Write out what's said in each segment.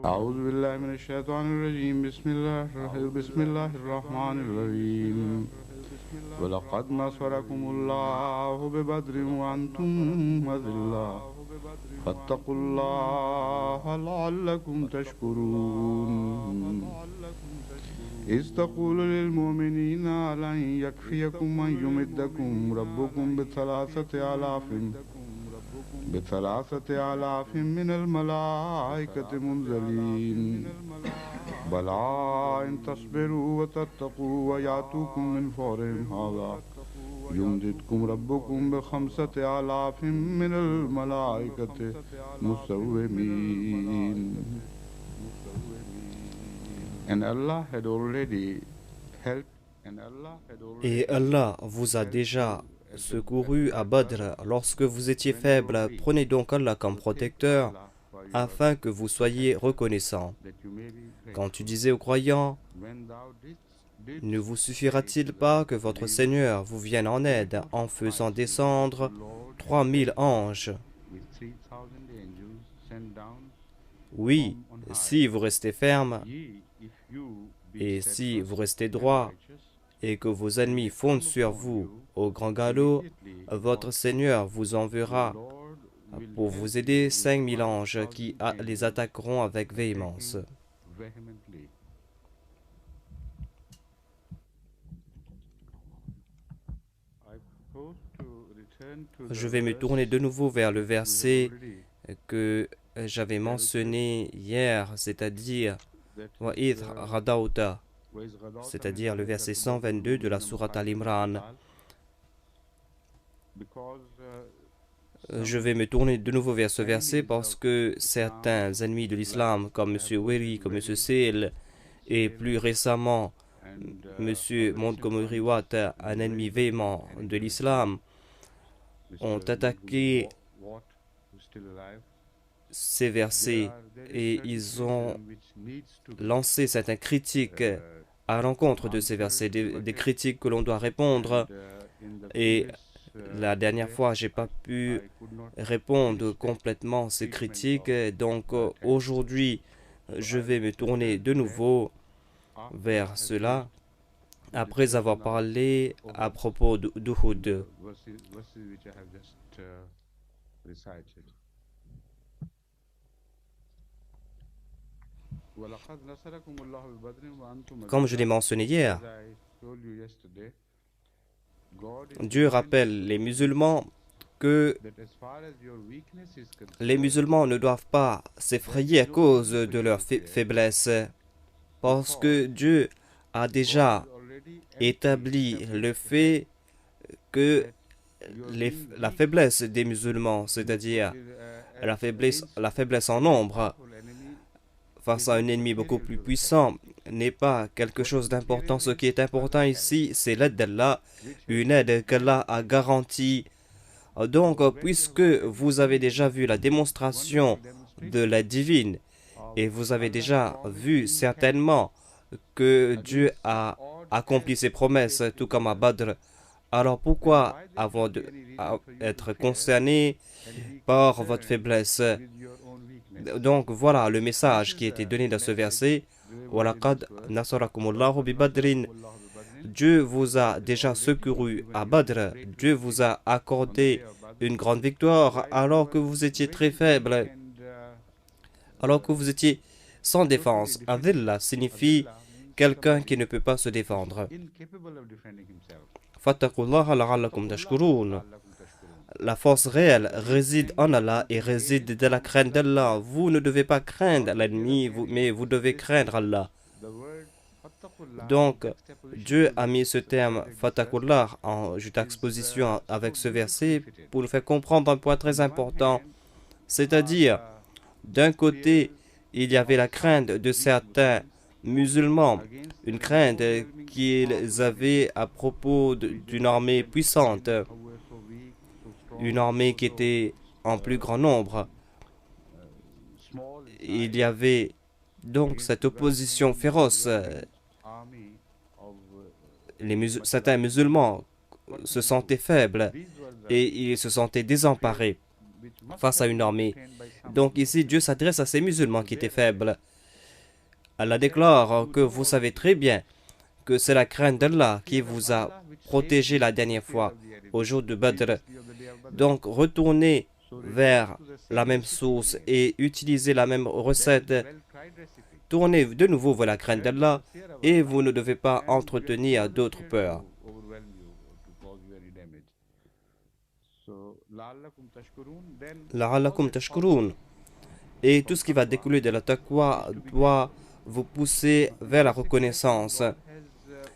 أعوذ بالله من الشيطان الرجيم بسم الله الرحمن الرحيم ولقد نصركم الله ببدر وأنتم أذلة فاتقوا الله لعلكم تشكرون إذ تقول للمؤمنين لن يكفيكم أن يمدكم ربكم بثلاثة آلاف من الملائكة منزلين بلى إن تصبروا وتتقوا ويأتوكم من فورهم هذا يمددكم ربكم بخمسة آلاف من الملائكة مسومين. And Allah had already helped. Et Allah vous a déjà secouru à Badr lorsque vous étiez faible. Prenez donc Allah comme protecteur afin que vous soyez reconnaissants. Quand tu disais aux croyants, ne vous suffira-t-il pas que votre Seigneur vous vienne en aide en faisant descendre 3000 anges? Oui, si vous restez ferme et si vous restez droit et que vos ennemis fondent sur vous au grand galop, votre Seigneur vous enverra pour vous aider 5000 anges qui les attaqueront avec véhémence. Je vais me tourner de nouveau vers le verset que j'avais mentionné hier, c'est-à-dire Wa'idh Radauta, c'est-à-dire le verset 122 de la sourate Al-Imran. Je vais me tourner de nouveau vers ce verset parce que certains ennemis de l'islam, comme M. Weri, comme M. Sale, et plus récemment M. Montgomery Watt, un ennemi véhément de l'islam, ont attaqué ces versets et ils ont lancé certaines critiques à l'encontre de ces versets, des critiques que l'on doit répondre. Et la dernière fois, je n'ai pas pu répondre complètement à ces critiques. Donc aujourd'hui, je vais me tourner de nouveau vers cela après avoir parlé à propos d'Uhud. Comme je l'ai mentionné hier, Dieu rappelle les musulmans que les musulmans ne doivent pas s'effrayer à cause de leur faiblesse, parce que Dieu a déjà établi le fait que la faiblesse des musulmans, c'est-à-dire la faiblesse en nombre, face à un ennemi beaucoup plus puissant, n'est pas quelque chose d'important. Ce qui est important ici, c'est l'aide d'Allah, une aide qu'Allah a garantie. Donc, puisque vous avez déjà vu la démonstration de l'aide divine, et vous avez déjà vu certainement que Dieu a accompli ses promesses, tout comme à Badr, alors pourquoi être concerné par votre faiblesse? Donc voilà le message qui a été donné dans ce verset. وَلَقَدْ نَصَرَكُمُ اللَّهُ بِبَدْرٍ. Dieu vous a déjà secouru à Badr. Dieu vous a accordé une grande victoire alors que vous étiez très faible, alors que vous étiez sans défense. Adilla signifie quelqu'un qui ne peut pas se défendre. Fattaqullaha la'allakum tashkurun. La force réelle réside en Allah et réside dans la crainte d'Allah. Vous ne devez pas craindre l'ennemi, mais vous devez craindre Allah. Donc, Dieu a mis ce terme Fattakullah en juxtaposition avec ce verset pour nous faire comprendre un point très important. C'est-à-dire, d'un côté, il y avait la crainte de certains musulmans, une crainte qu'ils avaient à propos d'une armée puissante, une armée qui était en plus grand nombre. Il y avait donc cette opposition féroce. Certains musulmans se sentaient faibles et ils se sentaient désemparés face à une armée. Donc ici, Dieu s'adresse à ces musulmans qui étaient faibles. Allah déclare que vous savez très bien que c'est la crainte d'Allah qui vous a protégé la dernière fois, au jour de Badr. Donc retournez vers la même source et utilisez la même recette. Tournez de nouveau vers la crainte d'Allah et vous ne devez pas entretenir d'autres peurs. La'allakum tashkurun. Et tout ce qui va découler de la taqwa doit vous pousser vers la reconnaissance.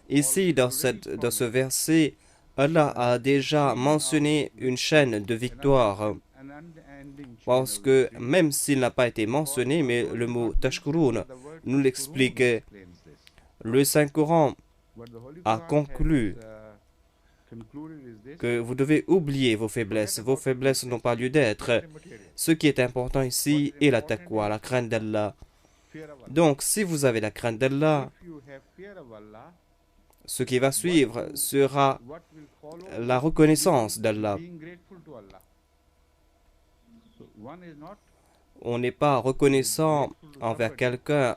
Ici, dans ce verset, Allah a déjà mentionné une chaîne de victoire. Parce que même s'il n'a pas été mentionné, mais le mot tashkurun nous l'explique. Le Saint-Coran a conclu que vous devez oublier vos faiblesses. Vos faiblesses n'ont pas lieu d'être. Ce qui est important ici est la taqwa, la crainte d'Allah. Donc, si vous avez la crainte d'Allah, ce qui va suivre sera la reconnaissance d'Allah. On n'est pas reconnaissant envers quelqu'un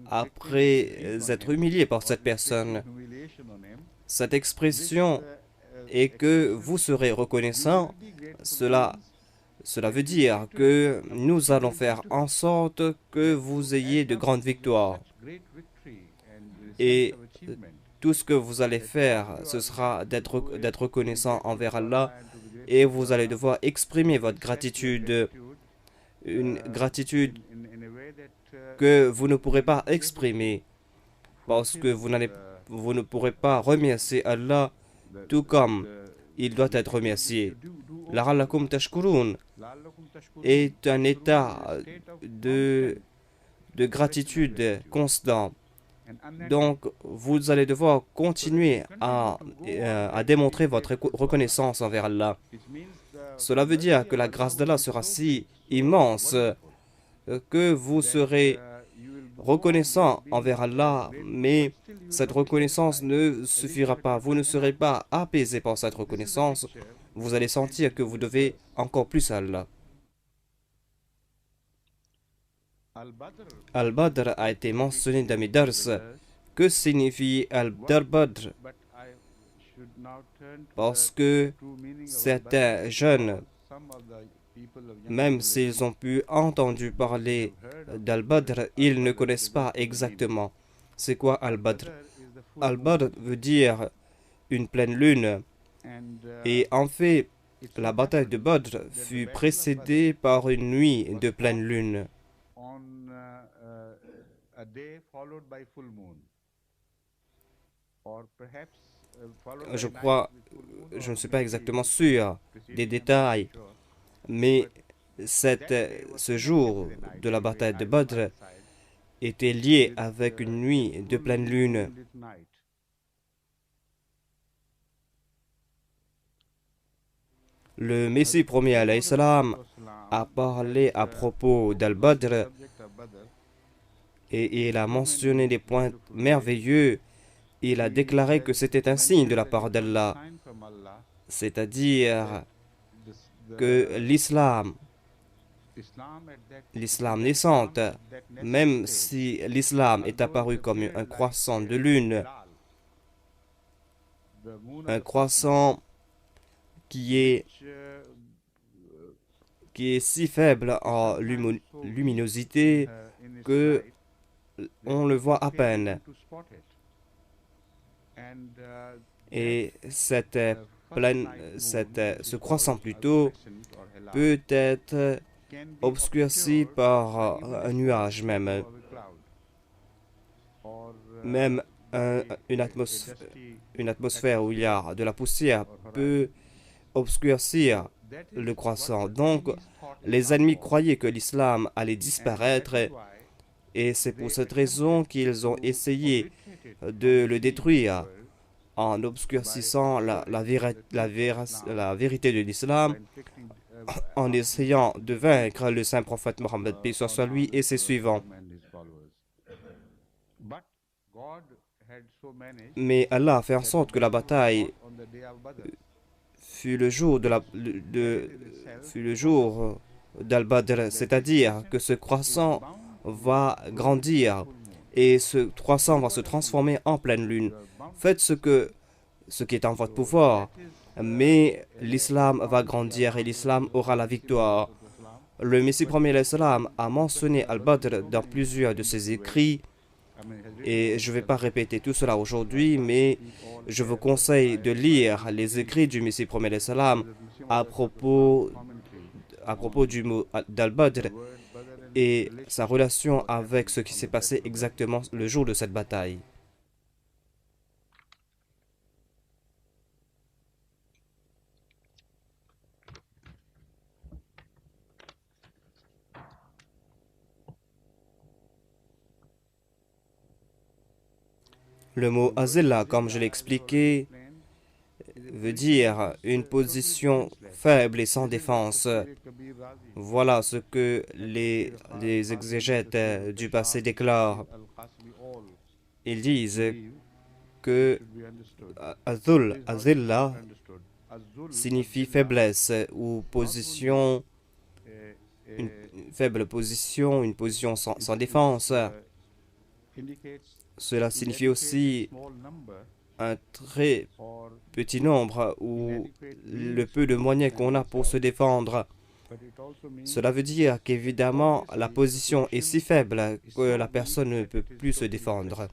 après être humilié par cette personne. Cette expression est que vous serez reconnaissant. Cela veut dire que nous allons faire en sorte que vous ayez de grandes victoires. Et tout ce que vous allez faire, ce sera d'être reconnaissant envers Allah et vous allez devoir exprimer votre gratitude. Une gratitude que vous ne pourrez pas exprimer parce que vous ne pourrez pas remercier Allah tout comme il doit être remercié. La'allakum tashkurun est un état de gratitude constant. Donc, vous allez devoir continuer à démontrer votre reconnaissance envers Allah. Cela veut dire que la grâce d'Allah sera si immense que vous serez reconnaissant envers Allah, mais cette reconnaissance ne suffira pas. Vous ne serez pas apaisé par cette reconnaissance. Vous allez sentir que vous devez encore plus à Allah. Al-Badr a été mentionné dans mes dars. Que signifie Al-Badr? Parce que certains jeunes, même s'ils ont pu entendre parler d'Al-Badr, ils ne connaissent pas exactement c'est quoi Al-Badr. Al-Badr veut dire une pleine lune. Et en fait, la bataille de Badr fut précédée par une nuit de pleine lune. Je crois, je ne suis pas exactement sûr des détails, mais ce jour de la bataille de Badr était lié avec une nuit de pleine lune. Le Messie premier alayhi salam a parlé à propos d'Al-Badr et il a mentionné des points merveilleux. Il a déclaré que c'était un signe de la part d'Allah, c'est-à-dire que l'islam naissante, même si l'islam est apparu comme un croissant de lune, un croissant qui est si faible en luminosité que on le voit à peine. Et ce croissant plutôt peut être obscurci par un nuage même. Même une atmosphère où il y a de la poussière peut obscurcir le croissant. Donc, les ennemis croyaient que l'islam allait disparaître et c'est pour cette raison qu'ils ont essayé de le détruire en obscurcissant la vérité de l'islam, en essayant de vaincre le saint prophète Mohammed, paix soit sur lui, et ses suivants. Mais Allah a fait en sorte que la bataille fut le jour fut le jour d'Al-Badr, c'est-à-dire que ce croissant va grandir et ce croissant va se transformer en pleine lune. Faites ce qui est en votre pouvoir, mais l'islam va grandir et l'islam aura la victoire. Le Messie premier l'islam a mentionné Al-Badr dans plusieurs de ses écrits et je ne vais pas répéter tout cela aujourd'hui, mais je vous conseille de lire les écrits du Messie premier l'islam à propos du mot d'Al-Badr et sa relation avec ce qui s'est passé exactement le jour de cette bataille. Le mot azilla, comme je l'ai expliqué, veut dire une position faible et sans défense. Voilà ce que les exégètes du passé déclarent. Ils disent que azilla signifie faiblesse ou position, une faible position, une position sans défense. Cela signifie aussi un très petit nombre ou le peu de moyens qu'on a pour se défendre. Cela veut dire qu'évidemment, la position est si faible que la personne ne peut plus se défendre.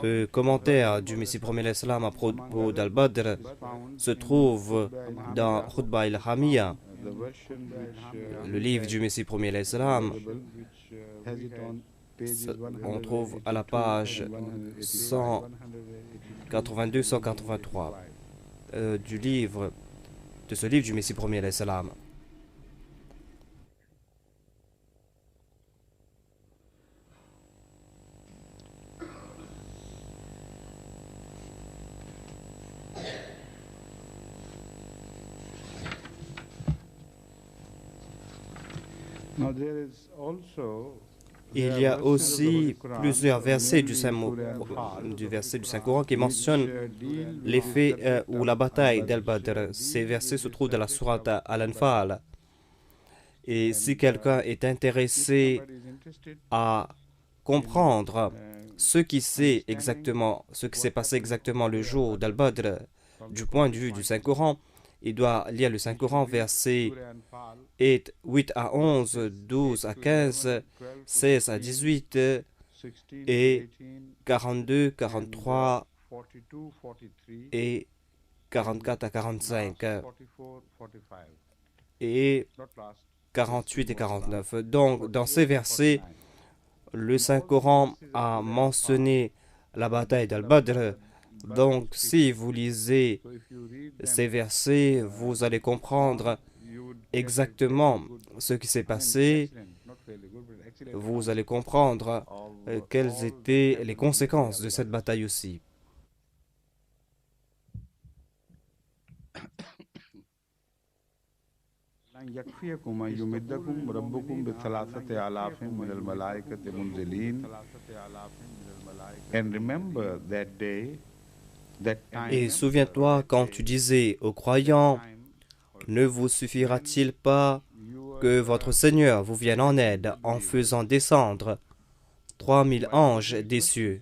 Ce commentaire du Messie premier l'Islam à propos d'Al-Badr se trouve dans Khutba al-Hamiyya, le livre du Messie premier l'Islam. On trouve à la page 182-183 de ce livre du Messie premier l'Islam. Il y a aussi plusieurs versets du Saint-Coran qui mentionnent les faits ou la bataille d'Al-Badr. Ces versets se trouvent dans la sourate Al-Anfal. Et si quelqu'un est intéressé à comprendre ce qui s'est passé exactement le jour d'Al-Badr du point de vue du Saint-Coran, il doit lire le Saint-Coran, versets 8 à 11, 12 à 15, 16 à 18 et 42, 43 et 44 à 45 et 48 et 49. Donc, dans ces versets, le Saint-Coran a mentionné la bataille d'Al-Badr. Donc, si vous lisez ces versets, vous allez comprendre exactement ce qui s'est passé. Vous allez comprendre quelles étaient les conséquences de cette bataille aussi. Et souviens-toi quand tu disais aux croyants, ne vous suffira-t-il pas que votre Seigneur vous vienne en aide en faisant descendre 3000 anges des cieux?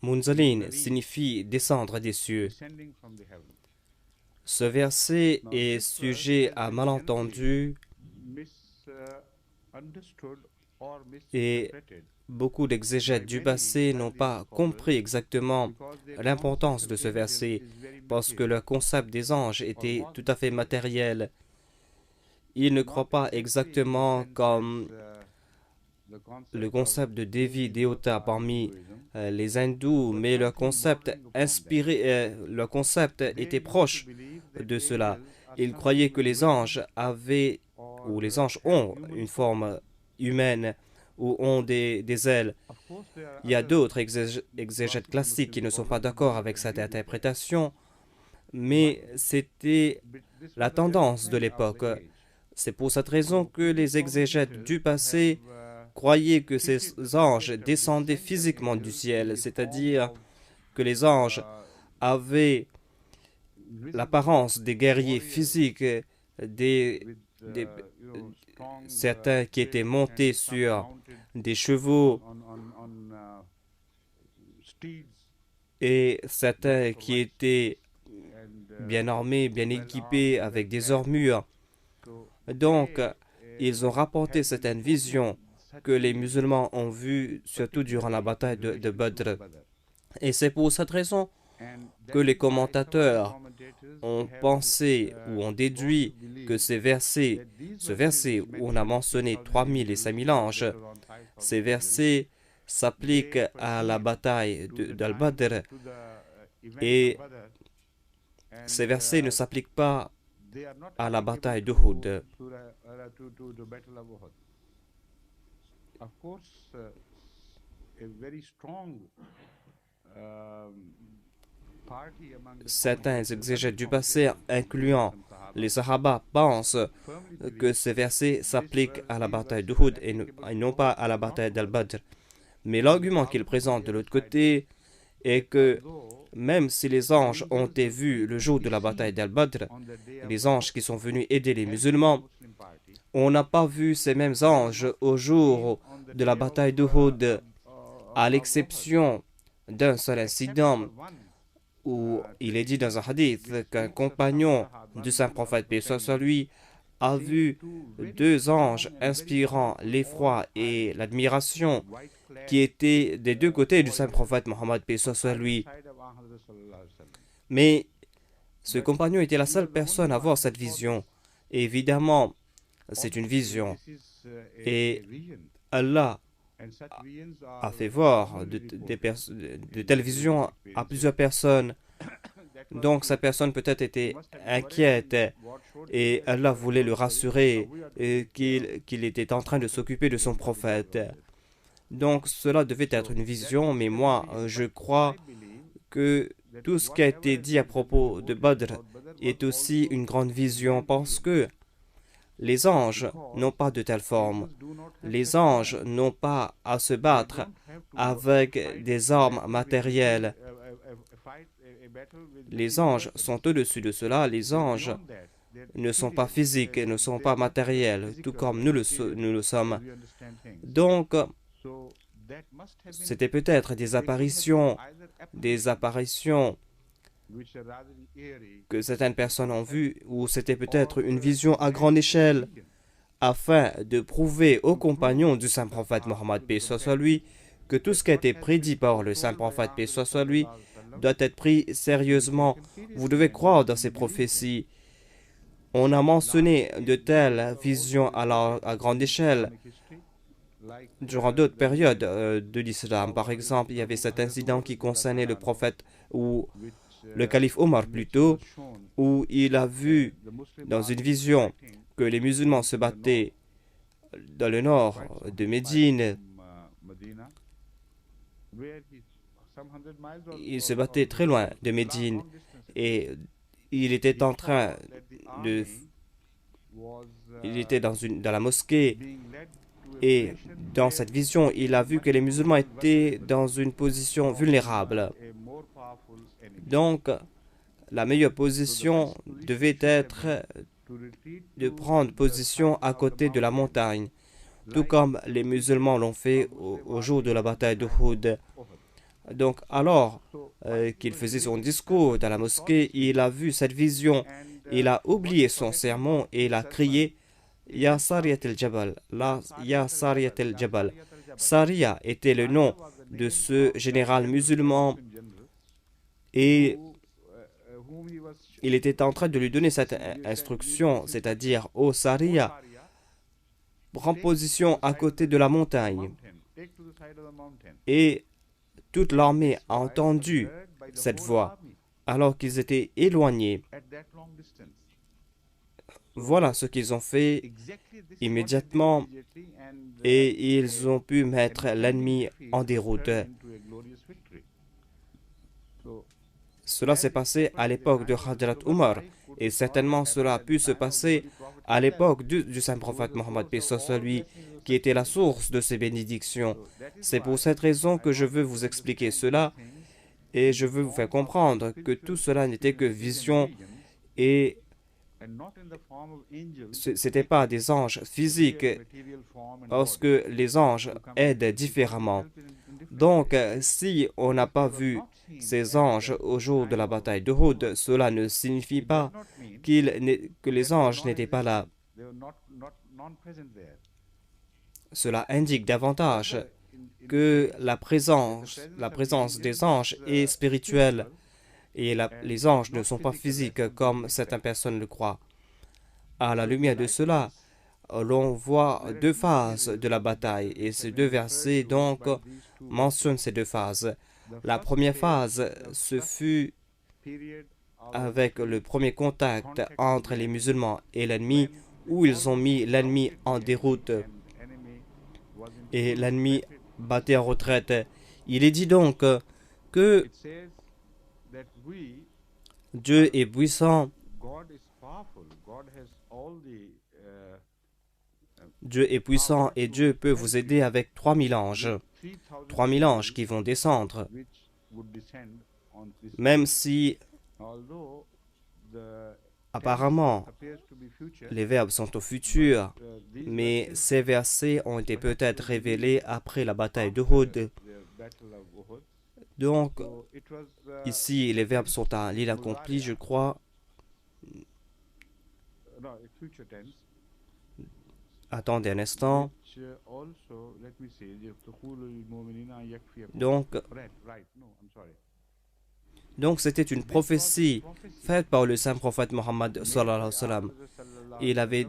Munzalin signifie descendre des cieux. Ce verset est sujet à malentendu et beaucoup d'exégètes du passé n'ont pas compris exactement l'importance de ce verset parce que le concept des anges était tout à fait matériel. Ils ne croient pas exactement comme le concept de Devi Deota parmi les hindous, mais leur concept était proche de cela. Ils croyaient que les anges avaient, ou les anges ont une forme humaine ou ont des ailes. Il y a d'autres exégètes classiques qui ne sont pas d'accord avec cette interprétation, mais c'était la tendance de l'époque. C'est pour cette raison que les exégètes du passé croyaient que ces anges descendaient physiquement du ciel, c'est-à-dire que les anges avaient l'apparence des guerriers physiques, des- certains qui étaient montés sur des chevaux et certains qui étaient bien armés, bien équipés avec des armures. Donc, ils ont rapporté certaines visions que les musulmans ont vues, surtout durant la bataille de Badr. Et c'est pour cette raison que les commentateurs ont pensé ou ont déduit que ce verset où on a mentionné 3000 et 5000 anges, ces versets s'appliquent à la bataille d'Al-Badr et ces versets ne s'appliquent pas à la bataille d'Uhud. Certains exégètes du passé, incluant les Sahaba, pensent que ces versets s'appliquent à la bataille d'Uhud et non pas à la bataille d'Al-Badr. Mais l'argument qu'ils présentent de l'autre côté est que même si les anges ont été vus le jour de la bataille d'Al-Badr, les anges qui sont venus aider les musulmans, on n'a pas vu ces mêmes anges au jour de la bataille d'Uhud, à l'exception d'un seul incident où il est dit dans un hadith qu'un compagnon du saint prophète, paix soit sur lui, a vu deux anges inspirant l'effroi et l'admiration qui étaient des deux côtés du saint prophète Mohammed, paix soit sur lui. Mais ce compagnon était la seule personne à voir cette vision. Et évidemment, c'est une vision. Et Allah a fait voir de telles visions à plusieurs personnes. Donc, cette personne peut-être était inquiète et Allah voulait le rassurer qu'il était en train de s'occuper de son prophète. Donc, cela devait être une vision, mais moi, je crois que tout ce qui a été dit à propos de Badr est aussi une grande vision parce que les anges n'ont pas de telle forme. Les anges n'ont pas à se battre avec des armes matérielles. Les anges sont au-dessus de cela. Les anges ne sont pas physiques, ne sont pas matériels, tout comme nous le sommes. Donc, c'était peut-être des apparitions que certaines personnes ont vues, ou c'était peut-être une vision à grande échelle, afin de prouver aux compagnons du saint prophète Mohammed, paix soit sur lui, que tout ce qui a été prédit par le saint prophète, paix soit sur lui, doit être pris sérieusement. Vous devez croire dans ces prophéties. On a mentionné de telles visions à grande échelle durant d'autres périodes de l'islam. Par exemple, il y avait cet incident qui concernait le prophète ou le calife Omar plutôt, où il a vu dans une vision que les musulmans se battaient dans le nord de Médine. Ils se battaient très loin de Médine et il était dans la mosquée et dans cette vision, il a vu que les musulmans étaient dans une position vulnérable. Donc, la meilleure position devait être de prendre position à côté de la montagne, tout comme les musulmans l'ont fait au jour de la bataille d'Uhud. Donc, alors qu'il faisait son discours dans la mosquée, il a vu cette vision, il a oublié son sermon et il a crié « Ya Sariyat al-Jabal » Ya Sariyat al-Jabal. Sariya était le nom de ce général musulman et il était en train de lui donner cette instruction, c'est-à-dire « Ô Sariya, prends position à côté de la montagne. Et toute l'armée a entendu cette voix, alors qu'ils étaient éloignés. Voilà ce qu'ils ont fait immédiatement, et ils ont pu mettre l'ennemi en déroute. Cela s'est passé à l'époque de Hadrat Umar, et certainement cela a pu se passer à l'époque du saint prophète Mohammed, paix soit lui, qui était la source de ces bénédictions. C'est pour cette raison que je veux vous expliquer cela, et je veux vous faire comprendre que tout cela n'était que vision, et ce n'était pas des anges physiques, parce que les anges aident différemment. Donc, si on n'a pas vu ces anges au jour de la bataille d'Uhud, cela ne signifie pas que les anges n'étaient pas là. Cela indique davantage que la présence des anges est spirituelle, et les anges ne sont pas physiques comme certaines personnes le croient. À la lumière de cela, l'on voit deux phases de la bataille, et ces deux versets donc mentionnent ces deux phases. La première phase, ce fut avec le premier contact entre les musulmans et l'ennemi, où ils ont mis l'ennemi en déroute et l'ennemi battait en retraite. Il est dit donc que Dieu est puissant. Dieu est puissant et Dieu peut vous aider avec 3000 anges. 3000 anges qui vont descendre. Même si, apparemment, les verbes sont au futur, mais ces versets ont été peut-être révélés après la bataille d'Uhud. Donc, ici, les verbes sont à l'île accomplie, je crois. Attendez un instant. Donc c'était une prophétie faite par le saint prophète Mohammed sallallahu alayhi wa sallam. Il avait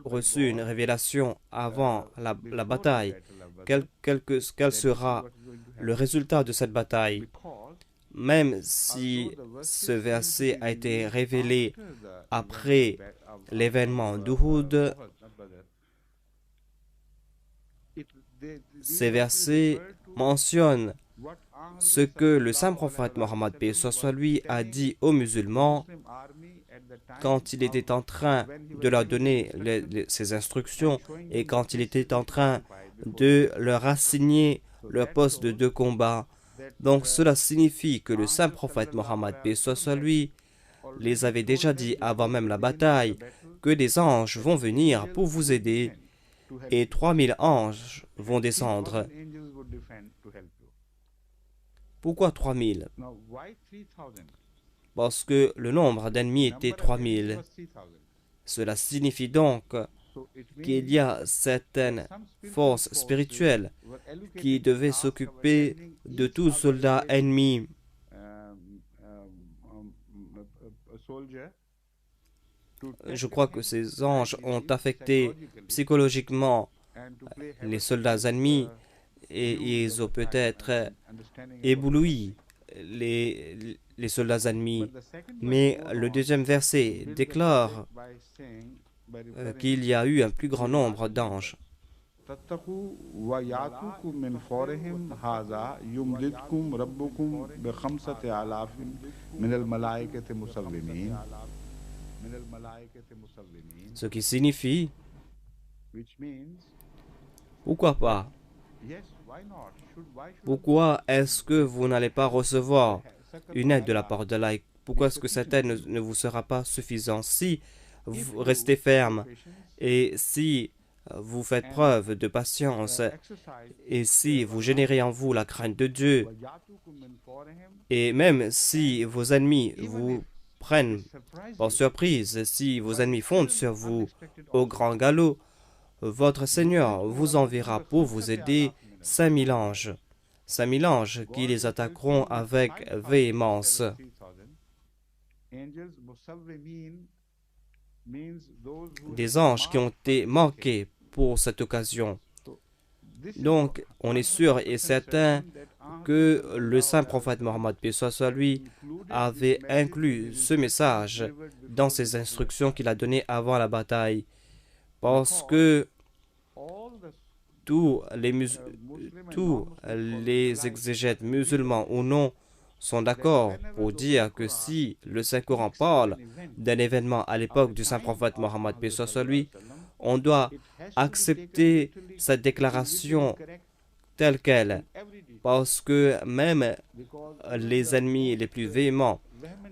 reçu une révélation avant la bataille. Quel sera le résultat de cette bataille? Même si ce verset a été révélé après l'événement d'Uhud, ces versets mentionnent ce que le saint prophète Mohammed, paix soit lui, a dit aux musulmans quand il était en train de leur donner ses instructions et quand il était en train de leur assigner leur poste de combat. Donc cela signifie que le saint prophète Mohammed, paix soit lui, les avait déjà dit avant même la bataille que des anges vont venir pour vous aider et 3000 anges vont descendre. Pourquoi 3000? Parce que le nombre d'ennemis était 3000. Cela signifie donc qu'il y a certaines forces spirituelles qui devaient s'occuper de tout soldat ennemi. Je crois que ces anges ont affecté psychologiquement les soldats ennemis et ils ont peut-être ébloui les soldats ennemis. Mais le deuxième verset déclare qu'il y a eu un plus grand nombre d'anges. Ce qui signifie, pourquoi pas? Pourquoi est-ce que vous n'allez pas recevoir une aide de la part d'Allah? Pourquoi est-ce que cette aide ne vous sera pas suffisante? Si vous restez ferme et si vous faites preuve de patience et si vous générez en vous la crainte de Dieu, et même si vos ennemis vous prennent par surprise, si vos ennemis fondent sur vous au grand galop, votre Seigneur vous enverra pour vous aider 5000 anges. 5000 anges qui les attaqueront avec véhémence. des anges qui ont été manqués pour cette occasion. Donc, on est sûr et certain que le saint prophète Mohammed, paix soit sur lui, avait inclus ce message dans ses instructions qu'il a données avant la bataille. Parce que tous les exégètes musulmans ou non sont d'accord pour dire que si le Saint-Coran parle d'un événement à l'époque du saint prophète Mohammed, paix soit sur lui, on doit accepter cette déclaration telle qu'elle, parce que même les ennemis les plus véhéments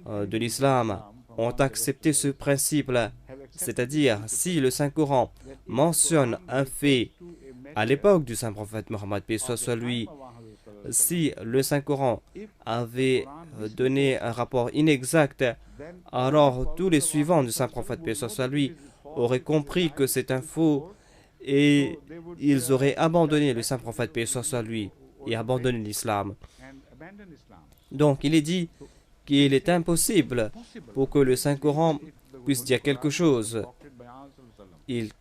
de l'islam ont accepté ce principe-là. C'est-à-dire, si le Saint-Coran mentionne un fait à l'époque du saint prophète Mohammed, paix soit sur lui, si le Saint-Coran avait donné un rapport inexact, alors tous les suivants du saint prophète, paix soit sur lui, auraient compris que c'est un faux et ils auraient abandonné le saint prophète, paix soit sur lui, et abandonné l'islam. Donc il est dit qu'il est impossible pour que le Saint-Coran puisse dire quelque chose. Ils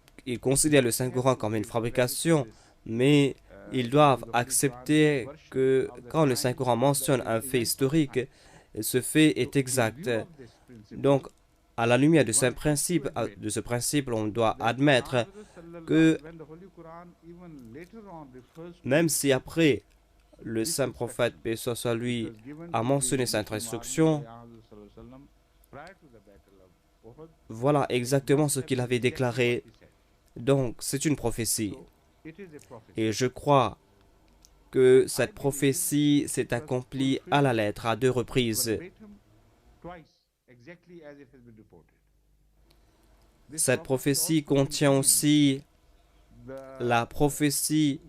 considèrent le Saint-Coran comme une fabrication, mais ils doivent accepter que quand le Saint-Coran mentionne un fait historique, ce fait est exact. Donc, à la lumière de ce principe, on doit admettre que même si après le saint prophète, paix soit sur lui, a mentionné cette instruction, voilà exactement ce qu'il avait déclaré. Donc, c'est une prophétie. Et je crois que cette prophétie s'est accomplie à la lettre à 2 reprises. Cette prophétie contient aussi la prophétie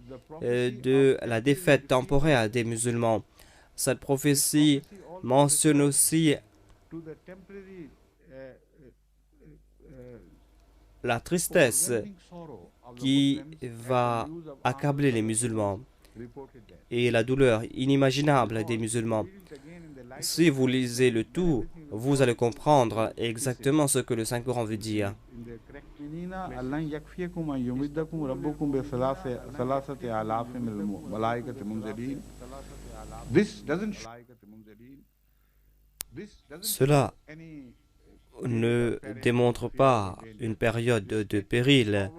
de la défaite temporaire des musulmans. Cette prophétie mentionne aussi la tristesse qui va accabler les musulmans et la douleur inimaginable des musulmans. Si vous lisez le tout, vous allez comprendre exactement ce que le Saint-Coran veut dire. Cela ne démontre pas une période de péril,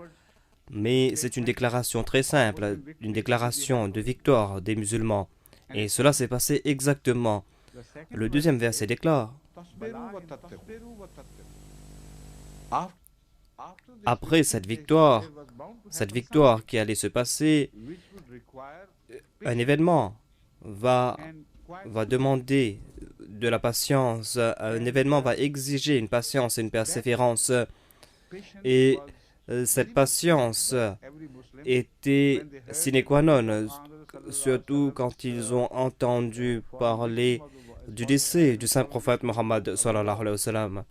mais c'est une déclaration très simple, une déclaration de victoire des musulmans. Et cela s'est passé exactement. Le deuxième verset déclare: après cette victoire qui allait se passer, un événement va demander de la patience, un événement va exiger une patience et une persévérance. Et cette patience était sine qua non, surtout quand ils ont entendu parler du décès du saint prophète Mohammed sallallahu alayhi wa sallam.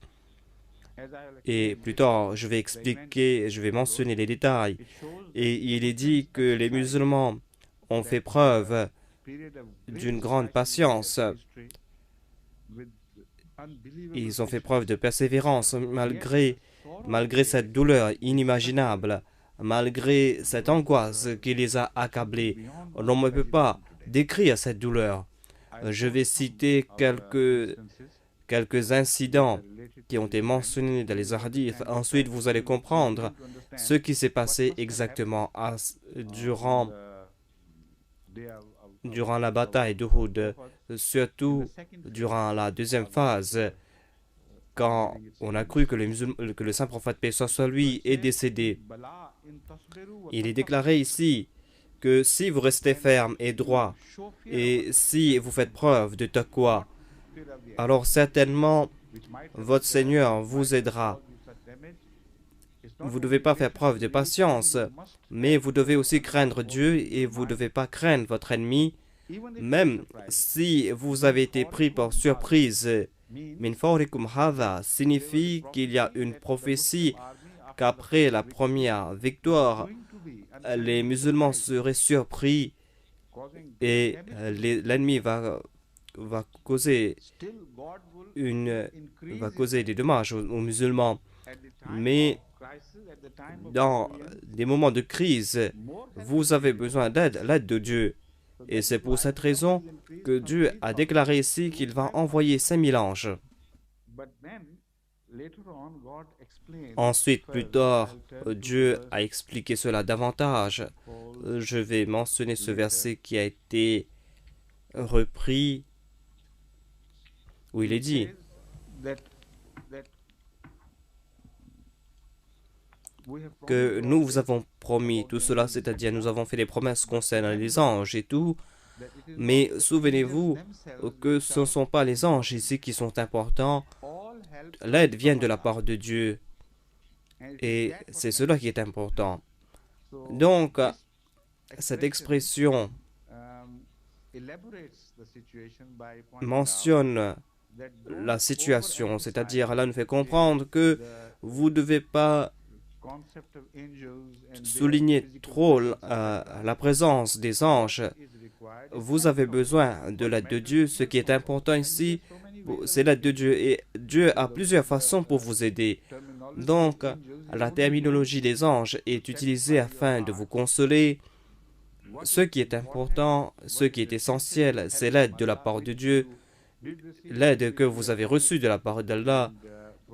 Et plus tard, je vais mentionner les détails. Et il est dit que les musulmans ont fait preuve d'une grande patience. Ils ont fait preuve de persévérance malgré cette douleur inimaginable, malgré cette angoisse qui les a accablés. On ne peut pas décrire cette douleur. Je vais citer quelques incidents qui ont été mentionnés dans les hadiths. Ensuite, vous allez comprendre ce qui s'est passé exactement durant la bataille d'Uhud, surtout durant la deuxième phase, quand on a cru que le saint prophète, paix soit sur lui, est décédé. Il est déclaré ici que si vous restez ferme et droit, et si vous faites preuve de taqwa, alors certainement votre Seigneur vous aidera. Vous ne devez pas faire preuve de patience, mais vous devez aussi craindre Dieu et vous ne devez pas craindre votre ennemi, même si vous avez été pris par surprise. Min fawrikum hadha signifie qu'il y a une prophétie qu'après la première victoire, les musulmans seraient surpris et l'ennemi va causer des dommages aux musulmans. Mais dans des moments de crise, vous avez besoin d'aide, l'aide de Dieu. Et c'est pour cette raison que Dieu a déclaré ici qu'il va envoyer 5000 anges. Ensuite, plus tard, Dieu a expliqué cela davantage. Je vais mentionner ce verset qui a été repris, où il est dit que nous vous avons promis tout cela, c'est-à-dire nous avons fait des promesses concernant les anges et tout, mais souvenez-vous que ce ne sont pas les anges ici qui sont importants, l'aide vient de la part de Dieu et c'est cela qui est important. Donc, cette expression mentionne la situation, c'est-à-dire là nous fait comprendre que vous ne devez pas souligner trop la présence des anges. Vous avez besoin de l'aide de Dieu. Ce qui est important ici, c'est l'aide de Dieu. Et Dieu a plusieurs façons pour vous aider. Donc, la terminologie des anges est utilisée afin de vous consoler. Ce qui est important, ce qui est essentiel, c'est l'aide de la part de Dieu, l'aide que vous avez reçue de la part d'Allah.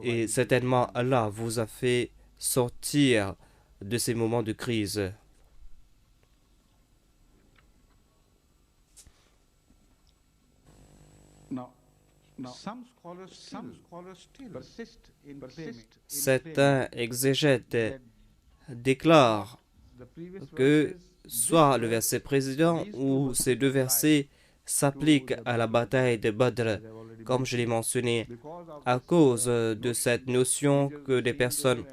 Et certainement, Allah vous a fait sortir de ces moments de crise. Certains exégètes déclarent que soit le verset précédent ou ces deux versets s'appliquent à la bataille de Badr, comme je l'ai mentionné, à cause de cette notion que des personnes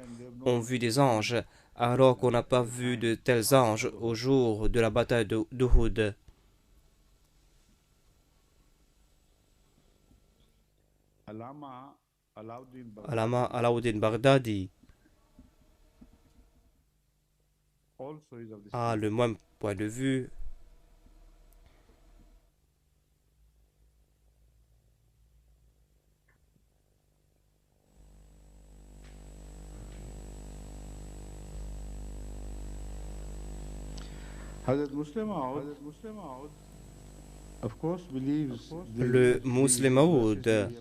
ont vu des anges, alors qu'on n'a pas vu de tels anges au jour de la bataille d'Uhud. Allama Alauddin Baghdadi a le même point de vue. Le Muslim Maud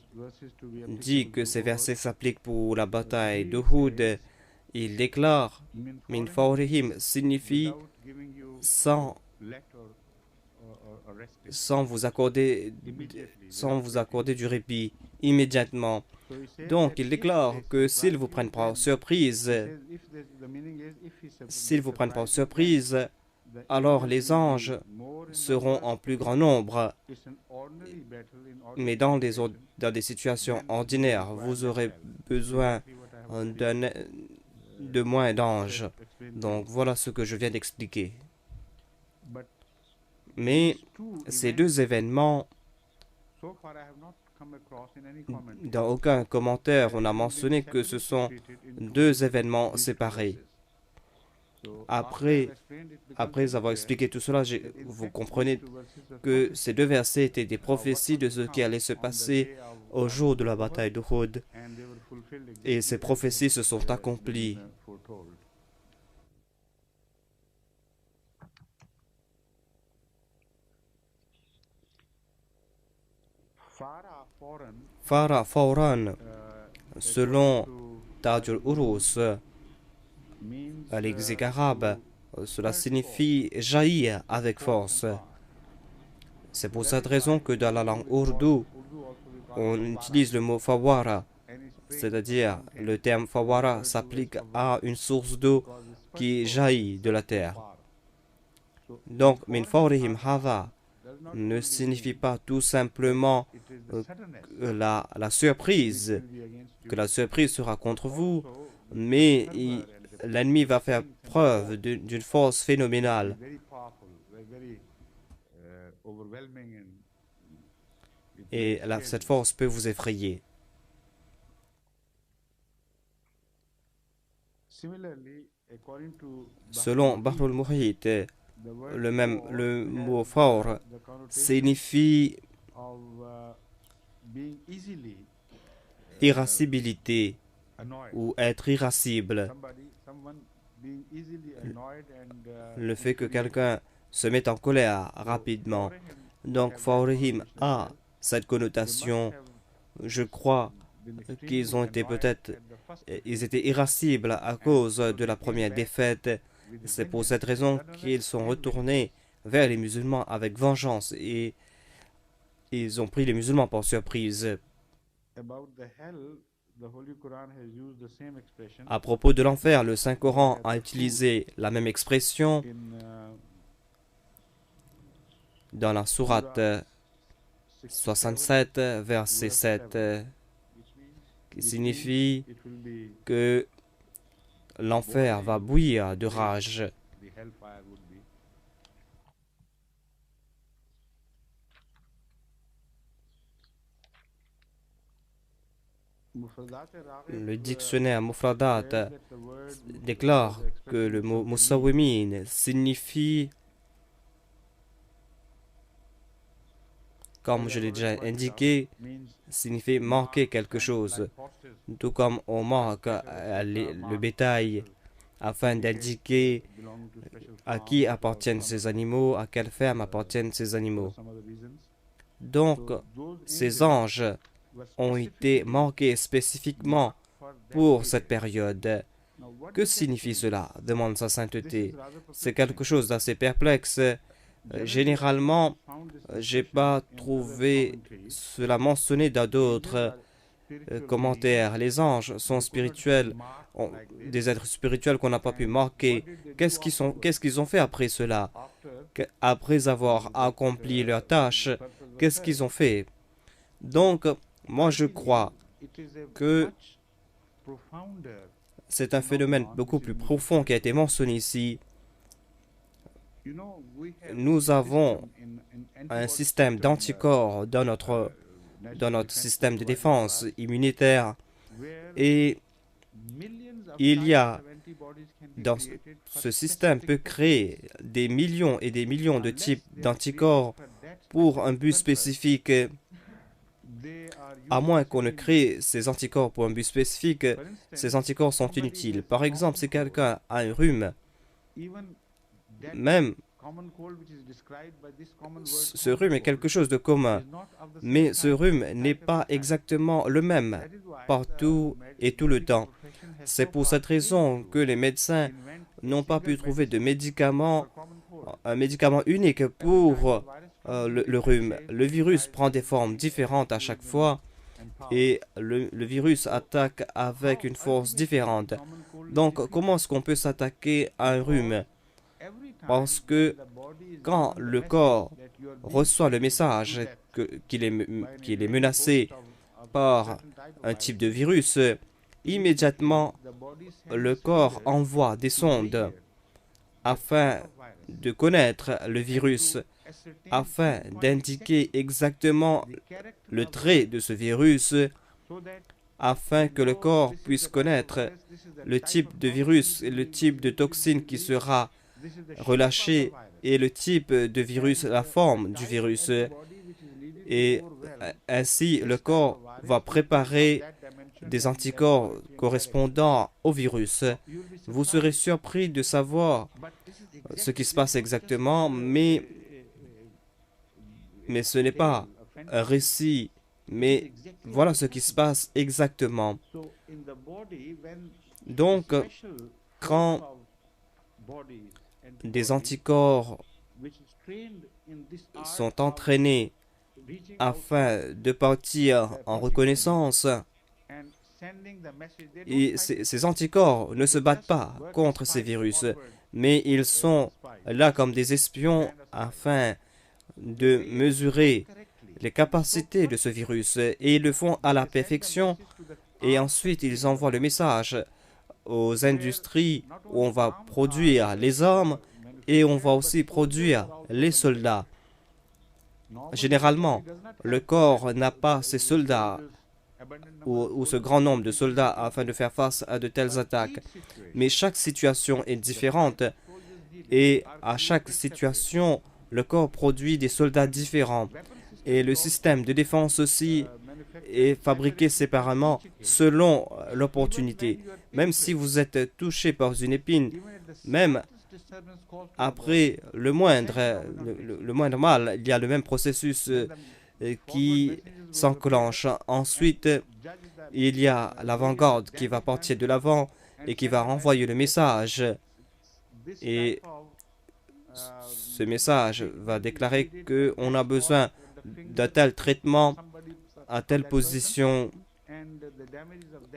dit que ces versets s'appliquent pour la bataille d'Uhud. Il déclare Min fawrihim signifie sans vous accorder du répit immédiatement. Donc il déclare que s'ils vous prennent par surprise, alors les anges seront en plus grand nombre. Mais dans des situations ordinaires, vous aurez besoin de moins d'anges. Donc voilà ce que je viens d'expliquer. Mais ces deux événements, dans aucun commentaire, on a mentionné que ce sont deux événements séparés. Après avoir expliqué tout cela, vous comprenez que ces deux versets étaient des prophéties de ce qui allait se passer au jour de la bataille d'Uhud. Et ces prophéties se sont accomplies. Farah Fawran, selon Taj al-Urus, à lexique arabe, cela signifie jaillir avec force. C'est pour cette raison que dans la langue ourdou, on utilise le mot fawara, c'est-à-dire le terme fawara s'applique à une source d'eau qui jaillit de la terre. Donc, min fawrihim hadha ne signifie pas tout simplement la surprise, que la surprise sera contre vous, mais l'ennemi va faire preuve d'une force phénoménale. Et cette force peut vous effrayer. Selon Bahrul Muhit, le mot fawr signifie irascibilité, ou être irascible. Le fait que quelqu'un se mette en colère rapidement. Donc, Fawrihim a cette connotation. Je crois qu'ils ont été ils étaient irascibles à cause de la première défaite. C'est pour cette raison qu'ils sont retournés vers les musulmans avec vengeance et ils ont pris les musulmans par surprise. À propos de l'enfer, le Saint-Coran a utilisé la même expression dans la sourate 67, verset 7, qui signifie que l'enfer va bouillir de rage. Le dictionnaire Mufradat déclare que le mot Musawimin signifie, comme je l'ai déjà indiqué, signifie manquer quelque chose. Tout comme on manque le bétail afin d'indiquer à qui appartiennent ces animaux, à quelle ferme appartiennent ces animaux. Donc, ces anges ont été manqués spécifiquement pour cette période. Que signifie cela? Demande sa sainteté. C'est quelque chose d'assez perplexe. Généralement, j'ai pas trouvé cela mentionné dans d'autres commentaires. Les anges sont spirituels, des êtres spirituels qu'on n'a pas pu marquer. Qu'est-ce qu'ils ont fait après cela? Après avoir accompli leur tâche, qu'est-ce qu'ils ont fait? Donc, moi je crois que c'est un phénomène beaucoup plus profond qui a été mentionné ici. Nous avons un système d'anticorps dans notre système de défense immunitaire et il y a dans ce système peut créer des millions et des millions de types d'anticorps pour un but spécifique. À moins qu'on ne crée ces anticorps pour un but spécifique, ces anticorps sont inutiles. Par exemple, si quelqu'un a un rhume, même ce rhume est quelque chose de commun, mais ce rhume n'est pas exactement le même partout et tout le temps. C'est pour cette raison que les médecins n'ont pas pu trouver de un médicament unique pour le rhume. Le virus prend des formes différentes à chaque fois et le virus attaque avec une force différente. Donc, comment est-ce qu'on peut s'attaquer à un rhume? Parce que quand le corps reçoit le message qu'il est menacé par un type de virus, immédiatement, le corps envoie des sondes afin de connaître le virus, afin d'indiquer exactement le trait de ce virus, afin que le corps puisse connaître le type de virus et le type de toxine qui sera relâché et le type de virus, la forme du virus. Et ainsi, le corps va préparer des anticorps correspondant au virus. Vous serez surpris de savoir ce qui se passe exactement, mais ce n'est pas un récit, mais voilà ce qui se passe exactement. Donc, quand des anticorps sont entraînés afin de partir en reconnaissance, et ces anticorps ne se battent pas contre ces virus, mais ils sont là comme des espions afin de mesurer les capacités de ce virus et ils le font à la perfection et ensuite ils envoient le message aux industries où on va produire les armes et on va aussi produire les soldats. Généralement, le corps n'a pas ces soldats ou ce grand nombre de soldats afin de faire face à de telles attaques. Mais chaque situation est différente et à chaque situation, le corps produit des soldats différents. Et le système de défense aussi est fabriqué séparément selon l'opportunité. Même si vous êtes touché par une épine, même après le moindre mal, il y a le même processus qui s'enclenche. Ensuite, il y a l'avant-garde qui va partir de l'avant et qui va renvoyer le message. Et ce message va déclarer qu'on a besoin d'un tel traitement à telle position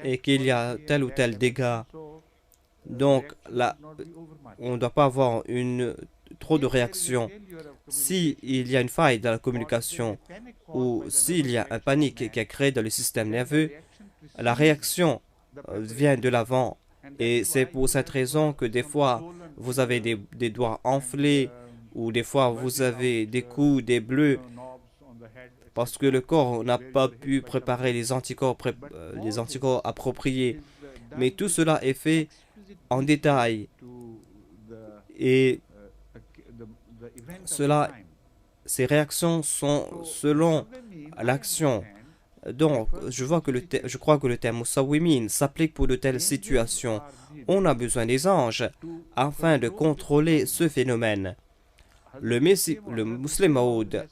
et qu'il y a tel ou tel dégât. Donc là, on ne doit pas avoir trop de réactions. S'il y a une faille dans la communication ou s'il y a un panique qui est créé dans le système nerveux, la réaction vient de l'avant. Et c'est pour cette raison que des fois, vous avez des doigts enflés ou des fois, vous avez des coups, des bleus, parce que le corps n'a pas pu préparer les anticorps appropriés. Mais tout cela est fait en détail. Et ces réactions sont selon l'action. Donc, je crois que le terme Musawimin s'applique pour de telles situations. On a besoin des anges afin de contrôler ce phénomène. Le Muslim Maud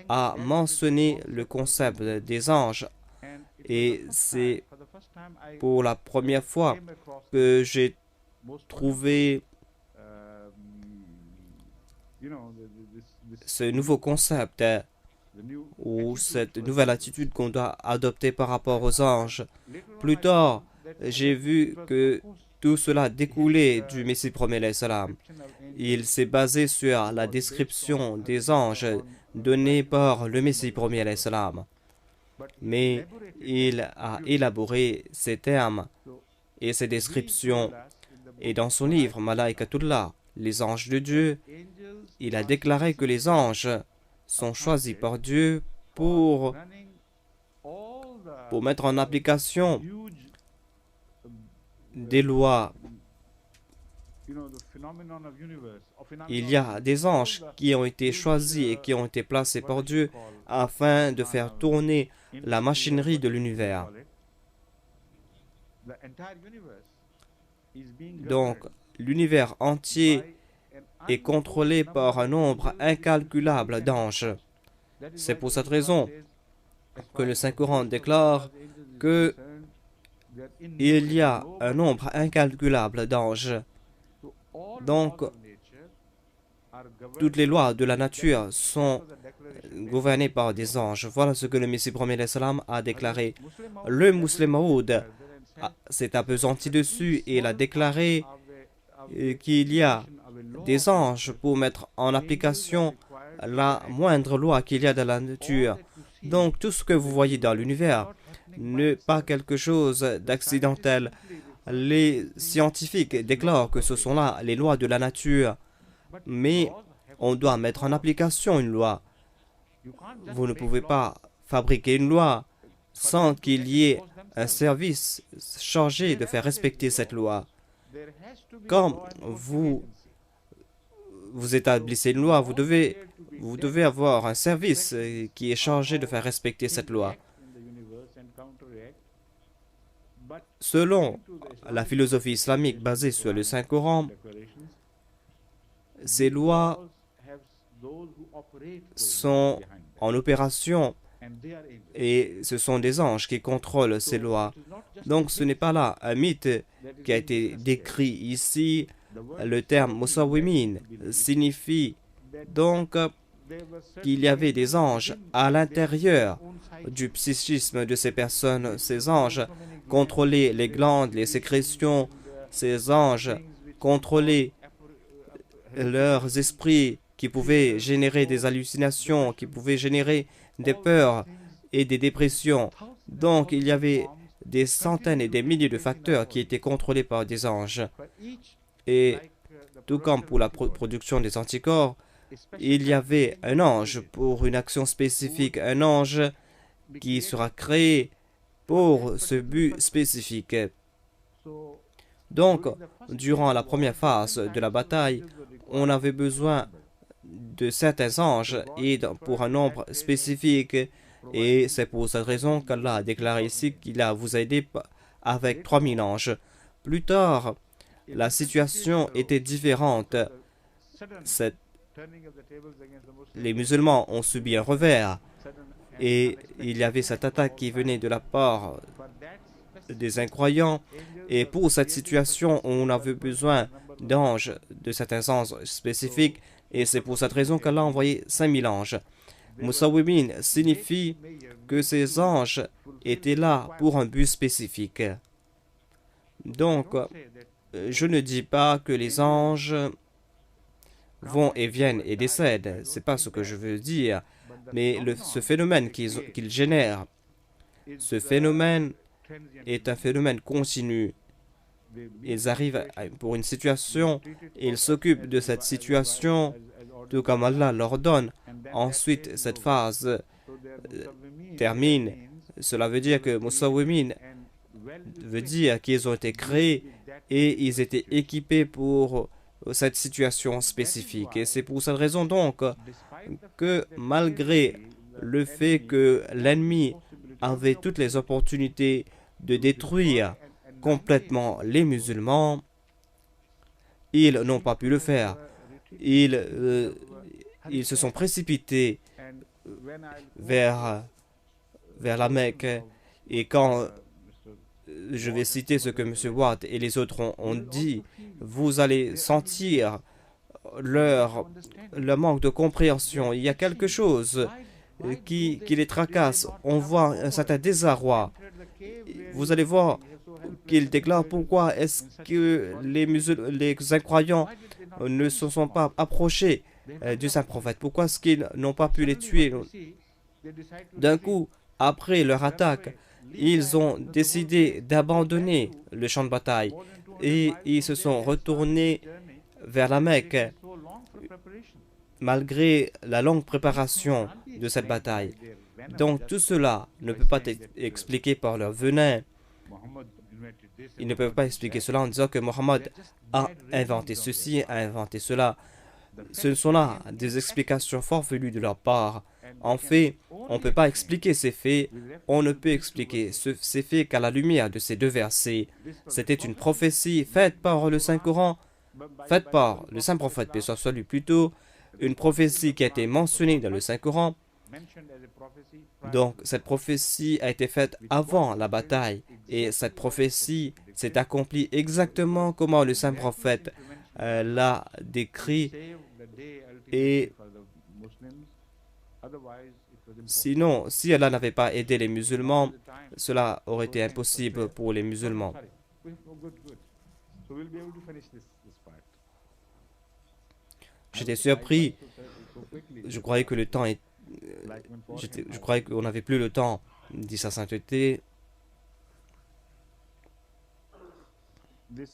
a mentionné le concept des anges et c'est pour la première fois que j'ai trouvé ce nouveau concept ou cette nouvelle attitude qu'on doit adopter par rapport aux anges. Plus tard, j'ai vu que tout cela découlait du Messie premier salam. Il s'est basé sur la description des anges donnée par le Messie premier salam. Mais il a élaboré ces termes et ces descriptions. Et dans son livre Malaikatullah, les anges de Dieu, il a déclaré que les anges sont choisis par Dieu pour mettre en application des lois. Il y a des anges qui ont été choisis et qui ont été placés par Dieu afin de faire tourner la machinerie de l'univers. Donc, l'univers entier est contrôlé par un nombre incalculable d'anges. C'est pour cette raison que le Saint-Coran déclare que il y a un nombre incalculable d'anges. Donc, toutes les lois de la nature sont gouvernées par des anges. Voilà ce que le Messie premier salam a déclaré. Le Muslim Maud s'est appesanti dessus et il a déclaré qu'il y a des anges pour mettre en application la moindre loi qu'il y a dans la nature. Donc, tout ce que vous voyez dans l'univers n'est pas quelque chose d'accidentel. Les scientifiques déclarent que ce sont là les lois de la nature, mais on doit mettre en application une loi. Vous ne pouvez pas fabriquer une loi sans qu'il y ait un service chargé de faire respecter cette loi. Quand vous établissez une loi, vous devez avoir un service qui est chargé de faire respecter cette loi. Selon la philosophie islamique basée sur le Saint-Coran, ces lois sont en opération et ce sont des anges qui contrôlent ces lois. Donc ce n'est pas là un mythe qui a été décrit ici. Le terme Musawimin signifie donc qu'il y avait des anges à l'intérieur du psychisme de ces personnes. Ces anges contrôlaient les glandes, les sécrétions. Ces anges contrôlaient leurs esprits qui pouvaient générer des hallucinations, qui pouvaient générer des peurs et des dépressions. Donc il y avait des centaines et des milliers de facteurs qui étaient contrôlés par des anges. Et tout comme pour la production des anticorps, il y avait un ange pour une action spécifique, un ange qui sera créé pour ce but spécifique. Donc, durant la première phase de la bataille, on avait besoin de certains anges et pour un nombre spécifique Et c'est pour cette raison qu'Allah a déclaré ici qu'il vous a aidé avec 3000 anges. Plus tard, la situation était différente. Les musulmans ont subi un revers et il y avait cette attaque qui venait de la part des incroyants. Et pour cette situation, on avait besoin d'anges de certains anges spécifiques et c'est pour cette raison qu'Allah a envoyé 5000 anges. Musawwimin signifie que ces anges étaient là pour un but spécifique. Donc, je ne dis pas que les anges vont et viennent et décèdent. C'est pas ce que je veux dire. Mais ce phénomène qu'ils génèrent, ce phénomène est un phénomène continu. Ils arrivent pour une situation, ils s'occupent de cette situation, tout comme Allah leur donne. Ensuite, cette phase termine. Cela veut dire que Musawwimin veut dire qu'ils ont été créés et ils étaient équipés pour cette situation spécifique. Et c'est pour cette raison donc que malgré le fait que l'ennemi avait toutes les opportunités de détruire complètement les musulmans, ils n'ont pas pu le faire. Ils se sont précipités vers la Mecque. Et quand je vais citer ce que M. Watt et les autres ont dit, vous allez sentir leur manque de compréhension. Il y a quelque chose qui les tracasse. On voit un certain désarroi. Vous allez voir qu'ils déclarent pourquoi est-ce que les incroyants ne se sont pas approchés du saint prophète. Pourquoi est-ce qu'ils n'ont pas pu les tuer? D'un coup, après leur attaque, ils ont décidé d'abandonner le champ de bataille et ils se sont retournés vers la Mecque malgré la longue préparation de cette bataille. Donc tout cela ne peut pas être expliqué par leur venin. Ils ne peuvent pas expliquer cela en disant que Mohammed a inventé ceci, a inventé cela. Ce sont là des explications farfelues de leur part. En fait, on ne peut pas expliquer ces faits. On ne peut expliquer ces faits qu'à la lumière de ces deux versets. C'était une prophétie faite par le Saint-Coran, faite par le Saint-Prophète, paix soit sur lui plutôt, une prophétie qui a été mentionnée dans le Saint-Coran. Donc, cette prophétie a été faite avant la bataille. Et cette prophétie s'est accomplie exactement comment le Saint-Prophète l'a décrit. Et sinon, si Allah n'avait pas aidé les musulmans, cela aurait été impossible pour les musulmans. J'étais surpris. Je croyais que le temps est... Je croyais qu'on n'avait plus le temps, dit sa sainteté. Which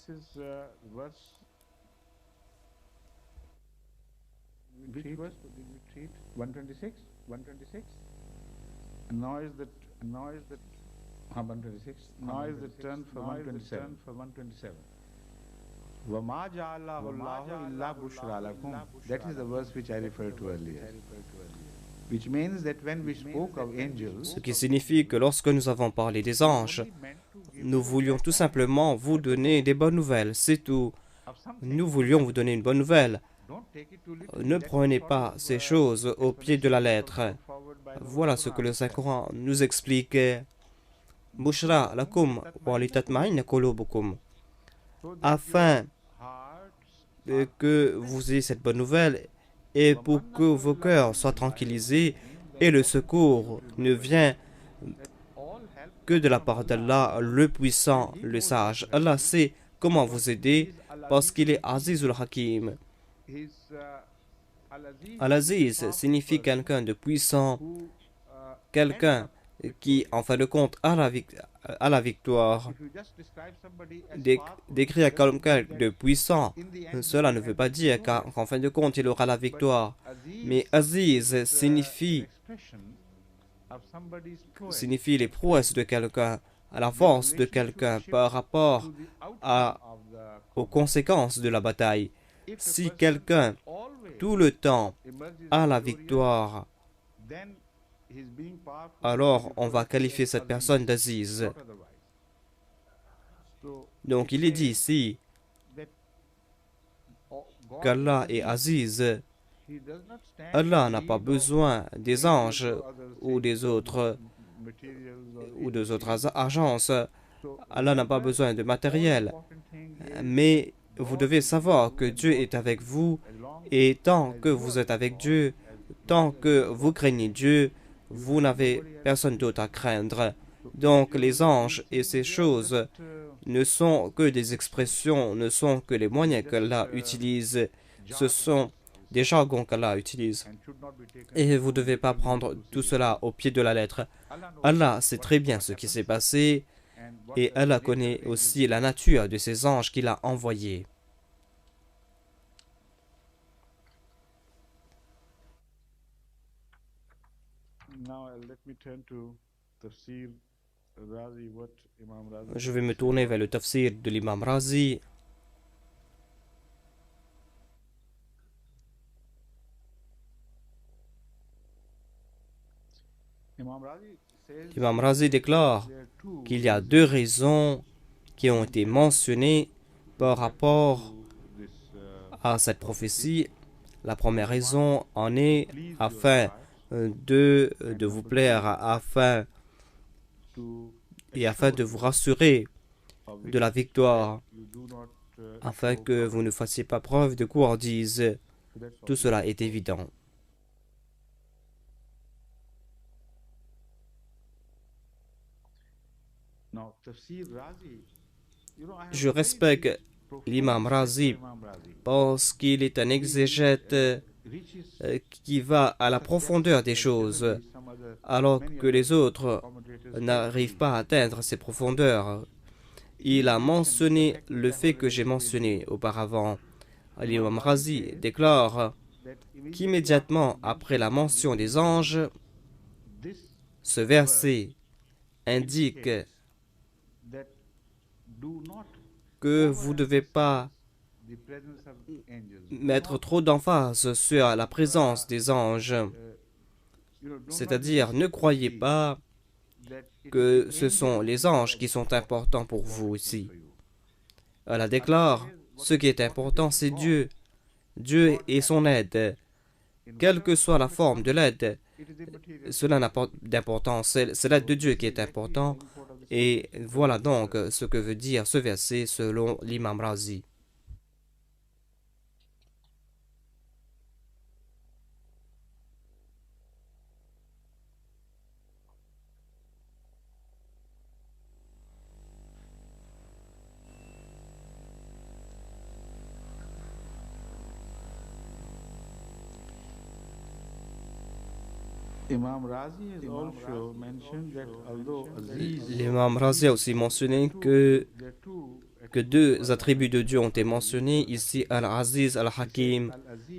verse did we treat? 126? 126? Now is the 126. Now is the turn for 127. وَمَا جَعَلَهُ اللَّهُ إِلَّا بُشْرَى لَكُمْ. That is the verse which I referred to earlier. Which means that when we spoke of angels, Ce qui signifie que lorsque nous avons parlé des anges, nous voulions tout simplement vous donner des bonnes nouvelles, c'est tout. Nous voulions vous donner une bonne nouvelle. Ne prenez pas ces choses au pied de la lettre. Voilà ce que le Saint-Coran nous explique. Bushra lakum wa litatma'inna qulubukum. Afin que vous ayez cette bonne nouvelle et pour que vos cœurs soient tranquillisés, et le secours ne vient que de la part d'Allah, le puissant, le sage. Allah sait comment vous aider parce qu'il est Azizul Hakim. Al-Aziz signifie quelqu'un de puissant, quelqu'un qui, en fin de compte, a la victoire. Décrire quelqu'un de puissant, cela ne veut pas dire qu'en fin de compte, il aura la victoire. Mais Aziz signifie les prouesses de quelqu'un, la force de quelqu'un par rapport aux conséquences de la bataille. Si quelqu'un, tout le temps, a la victoire, alors on va qualifier cette personne d'Aziz. Donc il est dit ici qu'Allah est Aziz. Allah n'a pas besoin des anges ou des autres agences. Allah n'a pas besoin de matériel. Mais vous devez savoir que Dieu est avec vous, et tant que vous êtes avec Dieu, tant que vous craignez Dieu, vous n'avez personne d'autre à craindre. Donc les anges et ces choses ne sont que des expressions, ne sont que les moyens qu'Allah utilise. Ce sont des jargons qu'Allah utilise. Et vous ne devez pas prendre tout cela au pied de la lettre. Allah sait très bien ce qui s'est passé, et Allah connaît aussi la nature de ces anges qu'il a envoyés. Je vais me tourner vers le tafsir de l'imam Razi. L'imam Razi déclare qu'il y a deux raisons qui ont été mentionnées par rapport à cette prophétie. La première raison en est afin de vous plaire, afin de vous rassurer de la victoire, afin que vous ne fassiez pas preuve de couardise. Tout cela est évident. Je respecte l'imam Razi parce qu'il est un exégète qui va à la profondeur des choses, alors que les autres n'arrivent pas à atteindre ces profondeurs. Il a mentionné le fait que j'ai mentionné auparavant. L'imam Razi déclare qu'immédiatement après la mention des anges, ce verset indique que vous ne devez pas mettre trop d'emphase sur la présence des anges. C'est-à-dire, ne croyez pas que ce sont les anges qui sont importants pour vous ici. Allah déclare, ce qui est important, c'est Dieu. Dieu et son aide. Quelle que soit la forme de l'aide, cela n'a pas d'importance. C'est l'aide de Dieu qui est important. Et voilà donc ce que veut dire ce verset selon l'imam Razi. L'imam Razi a aussi mentionné que deux attributs de Dieu ont été mentionnés ici, Al-Aziz, Al-Hakim.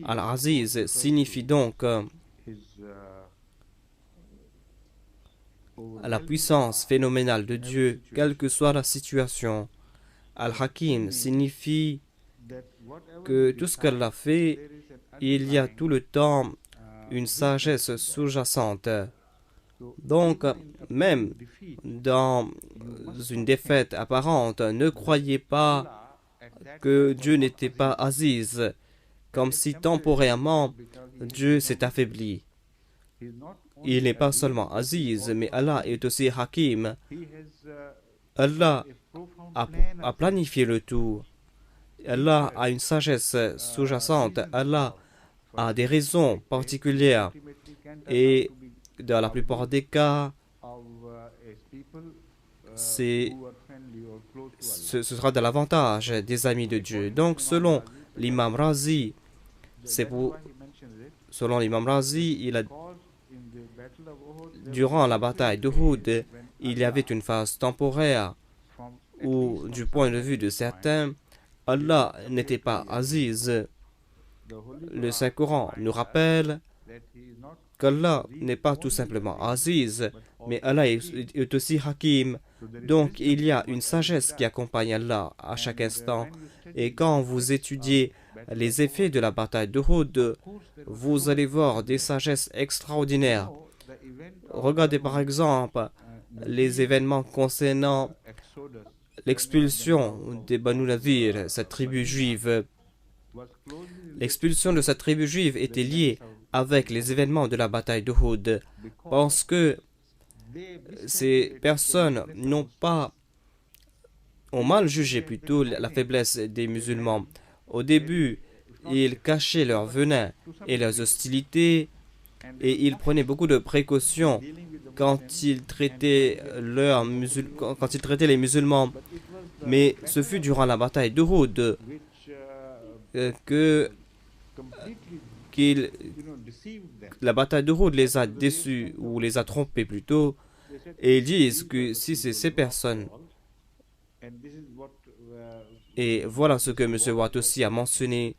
Al-Aziz signifie donc la puissance phénoménale de Dieu, quelle que soit la situation. Al-Hakim signifie que tout ce qu'elle a fait, il y a tout le temps une sagesse sous-jacente. Donc, même dans une défaite apparente, ne croyez pas que Dieu n'était pas Aziz, comme si temporairement Dieu s'est affaibli. Il n'est pas seulement Aziz, mais Allah est aussi Hakim. Allah a planifié le tout. Allah a une sagesse sous-jacente. Allah a des raisons particulières. Et dans la plupart des cas, ce sera de l'avantage des amis de Dieu. Donc, selon l'imam Razi, selon l'imam Razi, durant la bataille d'Uhud, il y avait une phase temporaire où, du point de vue de certains, Allah n'était pas Aziz. Le Saint-Coran nous rappelle qu'Allah n'est pas tout simplement Aziz, mais Allah est aussi Hakim. Donc il y a une sagesse qui accompagne Allah à chaque instant. Et quand vous étudiez les effets de la bataille d'Uhud, vous allez voir des sagesses extraordinaires. Regardez par exemple les événements concernant l'expulsion des Banu Nadir, cette tribu juive. L'expulsion de cette tribu juive était liée avec les événements de la bataille d'Uhud, parce que ces personnes ont mal jugé plutôt la faiblesse des musulmans. Au début, ils cachaient leur venin et leurs hostilités, et ils prenaient beaucoup de précautions quand ils traitaient les musulmans. Mais ce fut durant la bataille d'Uhud que la bataille d'Uhud les a déçus, ou les a trompés plutôt, et ils disent que si c'est ces personnes, et voilà ce que M. Watt aussi a mentionné,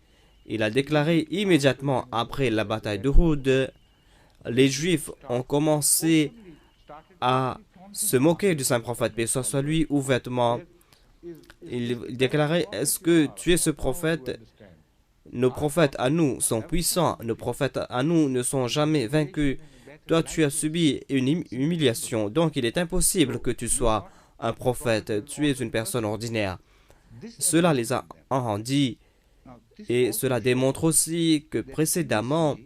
il a déclaré immédiatement après la bataille d'Uhud, les Juifs ont commencé à se moquer du saint prophète, paix soit lui, ouvertement. Il déclarait: est-ce que tu es ce prophète? Nos prophètes à nous sont puissants, nos prophètes à nous ne sont jamais vaincus. Toi, tu as subi une humiliation, donc il est impossible que tu sois un prophète, tu es une personne ordinaire. Cela les a enragés, et cela démontre aussi que précédemment,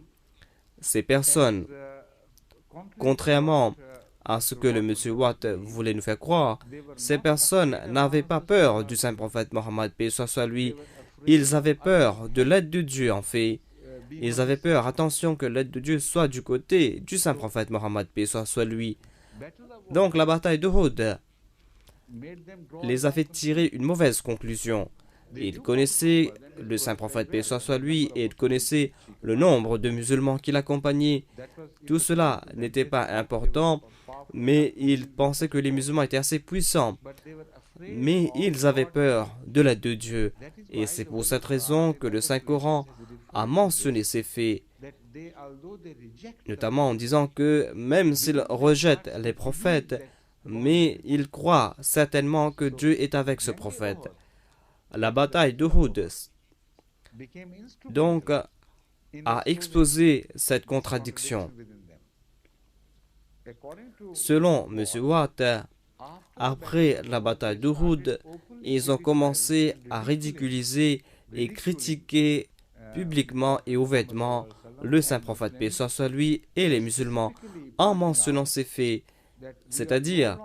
ces personnes, contrairement à ce que le monsieur Watt voulait nous faire croire, ces personnes n'avaient pas peur du saint prophète Mohammed, paix soit lui. Ils avaient peur de l'aide de Dieu, en fait. Ils avaient peur, attention, que l'aide de Dieu soit du côté du saint prophète Mohammed, paix soit lui. Donc la bataille d'Uhud les a fait tirer une mauvaise conclusion. Ils connaissaient le saint prophète, paix soit lui, et ils connaissaient le nombre de musulmans qui l'accompagnaient. Tout cela n'était pas important, mais ils pensaient que les musulmans étaient assez puissants. Mais ils avaient peur de l'aide de Dieu. Et c'est pour cette raison que le Saint-Coran a mentionné ces faits, notamment en disant que même s'ils rejettent les prophètes, mais ils croient certainement que Dieu est avec ce prophète. La bataille d'Uhud donc a exposé cette contradiction. Selon M. Watt, après la bataille d'Uhud, ils ont commencé à ridiculiser et critiquer publiquement et ouvertement le saint prophète, paix soit lui, et les musulmans, en mentionnant ces faits. C'est-à-dire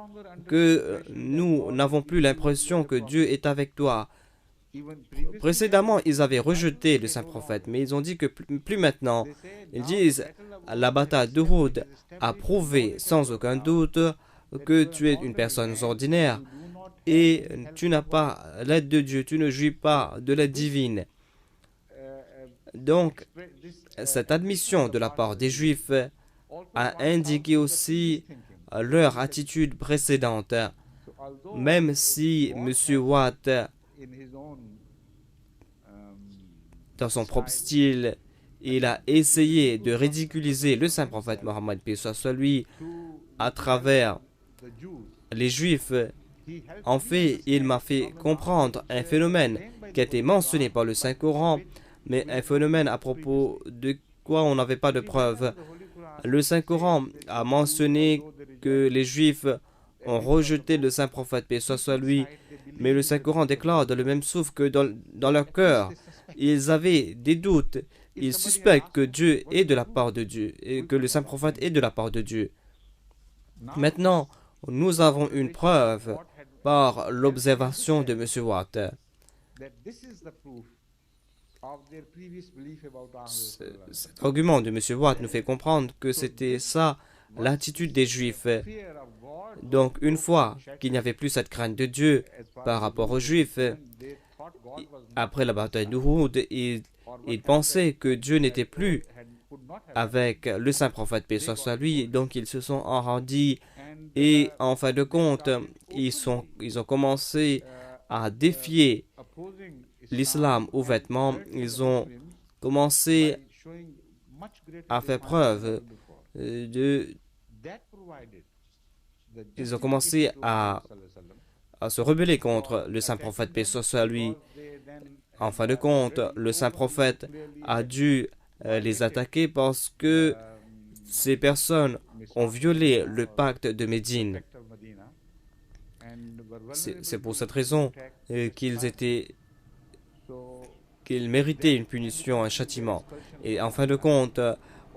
que nous n'avons plus l'impression que Dieu est avec toi. Précédemment, ils avaient rejeté le saint prophète, mais ils ont dit que plus maintenant. Ils disent: la bataille d'Uhud a prouvé sans aucun doute que tu es une personne ordinaire et tu n'as pas l'aide de Dieu, tu ne jouis pas de l'aide divine. Donc, cette admission de la part des Juifs a indiqué aussi leur attitude précédente. Même si M. Watt, dans son propre style, il a essayé de ridiculiser le saint prophète Mohammed, paix soit lui, à travers les Juifs, en fait, il m'a fait comprendre un phénomène qui a été mentionné par le Saint-Coran, mais un phénomène à propos de quoi on n'avait pas de preuves. Le Saint-Coran a mentionné que les Juifs ont rejeté le saint prophète, paix soit lui, mais le Saint-Coran déclare dans le même souffle que dans leur cœur, ils avaient des doutes, ils suspectent que Dieu est de la part de Dieu et que le saint prophète est de la part de Dieu. Maintenant, nous avons une preuve par l'observation de M. Watt. Cet argument de M. Watt nous fait comprendre que c'était ça l'attitude des Juifs. Donc, une fois qu'il n'y avait plus cette crainte de Dieu par rapport aux Juifs, après la bataille d'Uhud, ils pensaient que Dieu n'était plus avec le saint prophète, paix soit lui, donc ils se sont enragés et en fin de compte, ils ont commencé à défier l'islam ouvertement. Ils ont commencé à faire preuve ils ont commencé à se rebeller contre le saint prophète, paix soit lui. En fin de compte, le saint prophète a dû les attaquer parce que ces personnes ont violé le pacte de Médine. C'est pour cette raison qu'ils méritaient une punition, un châtiment. Et en fin de compte,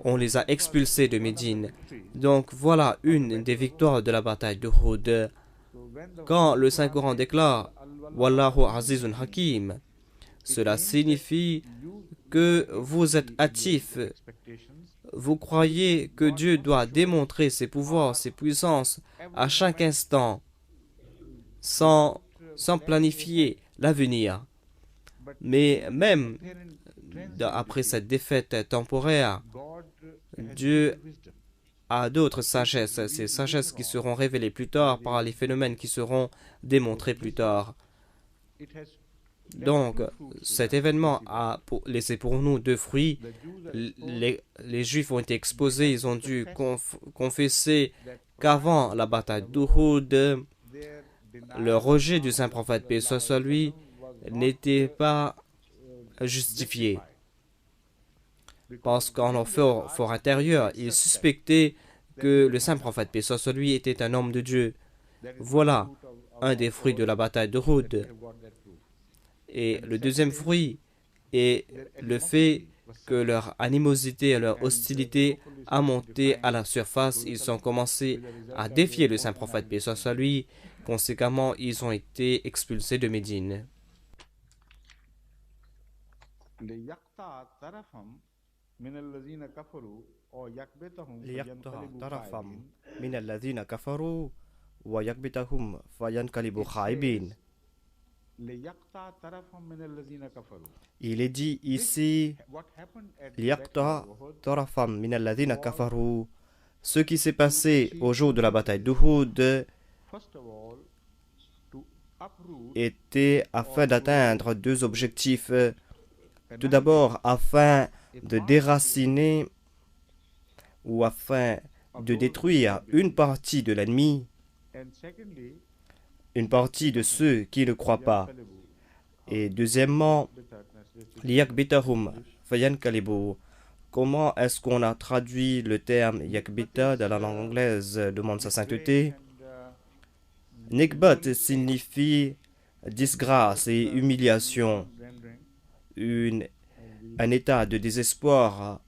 on les a expulsés de Médine. Donc voilà une des victoires de la bataille de Uhud. Quand le Saint-Coran déclare « Wallahu Azizun Hakim », cela signifie que vous êtes hâtifs. Vous croyez que Dieu doit démontrer ses pouvoirs, ses puissances à chaque instant, sans planifier l'avenir. Mais même après cette défaite temporaire, Dieu a d'autres sagesses, ces sagesses qui seront révélées plus tard par les phénomènes qui seront démontrés plus tard. Donc, cet événement a laissé pour nous deux fruits. Les Juifs ont été exposés, ils ont dû confesser qu'avant la bataille d'Uhud, le rejet du saint prophète, paix soit sur lui, n'était pas justifié. Parce qu'en leur fort intérieur, ils suspectaient que le saint prophète, paix soit sur lui, était un homme de Dieu. Voilà un des fruits de la bataille d'Uhud. Et le deuxième fruit est le fait que leur animosité et leur hostilité a monté à la surface. Ils ont commencé à défier le saint prophète, paix soit sur lui. Conséquemment, ils ont été expulsés de Médine. Il est dit ici, ce qui s'est passé au jour de la bataille d'Uhud était afin d'atteindre deux objectifs. Tout d'abord, afin de déraciner ou afin de détruire une partie de l'ennemi, une partie de ceux qui ne croient pas. Et deuxièmement, liyakbitahum fayankalibu. Comment est-ce qu'on a traduit le terme yakbita dans la langue anglaise? Demande sa sainteté. Nikbat signifie disgrâce et humiliation, un état de désespoir.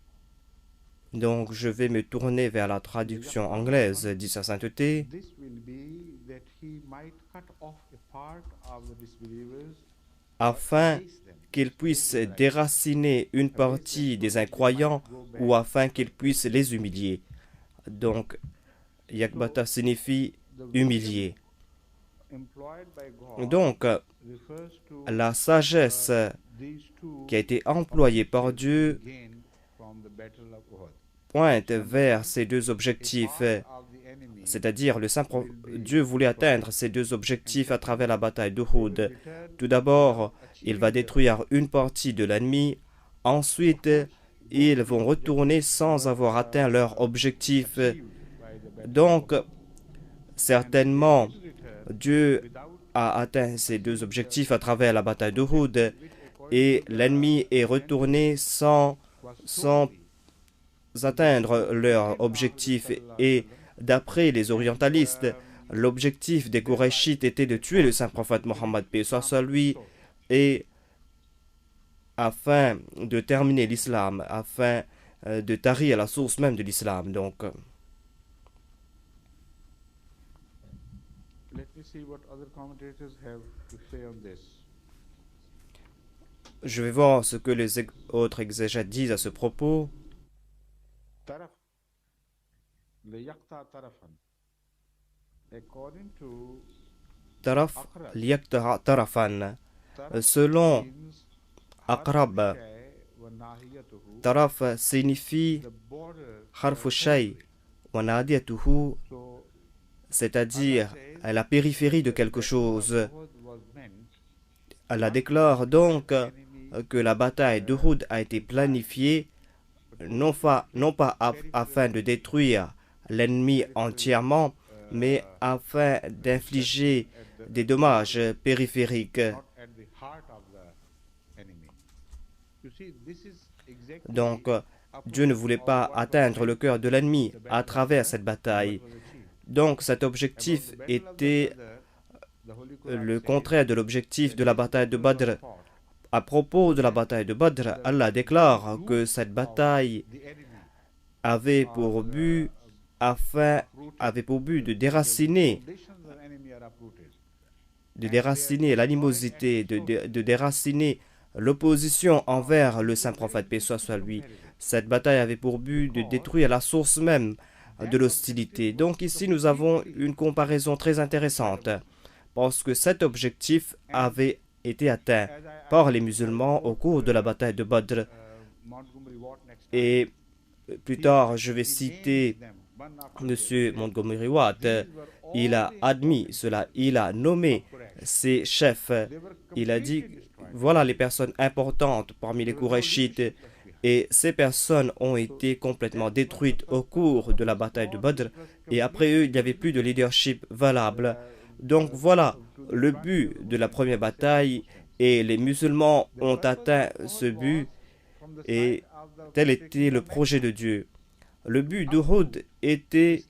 Donc je vais me tourner vers la traduction anglaise, dit sa sainteté. Afin qu'il puisse déraciner une partie des incroyants ou afin qu'il puisse les humilier. Donc, yakbata signifie humilier. Donc, la sagesse qui a été employée par Dieu pointe vers ces deux objectifs, c'est-à-dire Dieu voulait atteindre ces deux objectifs à travers la bataille d'Uhud. Tout d'abord, il va détruire une partie de l'ennemi. Ensuite, ils vont retourner sans avoir atteint leur objectif. Donc, certainement, Dieu a atteint ces deux objectifs à travers la bataille d'Uhud et l'ennemi est retourné sans atteindre leur objectif. Et d'après les orientalistes, l'objectif des Qurayshites était de tuer le saint prophète Mohammed, paix soit sur lui, et afin de terminer l'islam, afin de tarir la source même de l'islam. Donc, je vais voir ce que les autres exégètes disent à ce propos. Taraf liyaqta'a tarafan. Selon Aqrab, taraf signifie harfu shay wa nadiyatuhu, c'est-à-dire à la périphérie de quelque chose. Allah déclare donc que la bataille d'Uhud a été planifiée non pas afin de détruire l'ennemi entièrement, mais afin d'infliger des dommages périphériques. Donc, Dieu ne voulait pas atteindre le cœur de l'ennemi à travers cette bataille. Donc, cet objectif était le contraire de l'objectif de la bataille de Badr. À propos de la bataille de Badr, Allah déclare que cette bataille avait pour but, de déraciner l'animosité, de déraciner l'opposition envers le saint prophète, paix soit sur lui. Cette bataille avait pour but de détruire la source même de l'hostilité. Donc ici, nous avons une comparaison très intéressante, parce que cet objectif avait été atteint par les musulmans au cours de la bataille de Badr. Et plus tard, je vais citer M. Montgomery Watt. Il a admis cela, il a nommé ses chefs. Il a dit, voilà les personnes importantes parmi les Qurayshites. Et ces personnes ont été complètement détruites au cours de la bataille de Badr. Et après eux, il n'y avait plus de leadership valable. Donc voilà le but de la première bataille. Et les musulmans ont atteint ce but. Et tel était le projet de Dieu. Le but d'Uhud était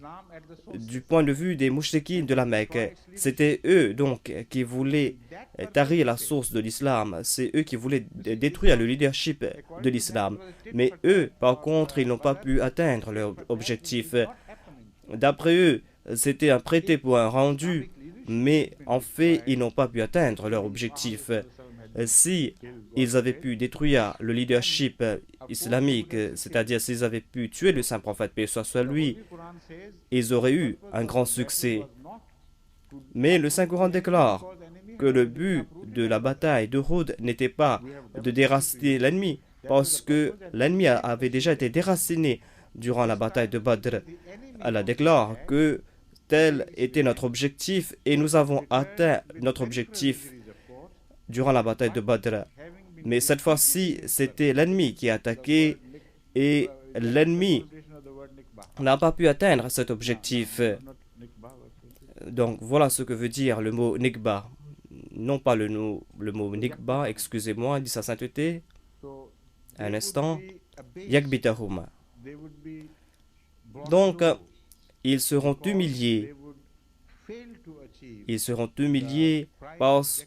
du point de vue des mouchriquines de la Mecque. C'était eux donc qui voulaient tarir la source de l'islam. C'est eux qui voulaient détruire le leadership de l'islam. Mais eux, par contre, ils n'ont pas pu atteindre leur objectif. D'après eux, c'était un prêté pour un rendu, mais en fait, ils n'ont pas pu atteindre leur objectif. Si ils avaient pu détruire le leadership islamique, c'est-à-dire s'ils avaient pu tuer le saint prophète, paix soit sur lui, ils auraient eu un grand succès. Mais le Saint-Coran déclare que le but de la bataille d'Uhud n'était pas de déraciner l'ennemi, parce que l'ennemi avait déjà été déraciné durant la bataille de Badr. Allah déclare que tel était notre objectif et nous avons atteint notre objectif durant la bataille de Badr. Mais cette fois-ci, c'était l'ennemi qui a attaqué et l'ennemi n'a pas pu atteindre cet objectif. Donc voilà ce que veut dire le mot Nikba. Non pas le mot Nikba, excusez-moi, dit sa sainteté. Un instant. Yakbitahum. Donc, ils seront humiliés. Ils seront humiliés parce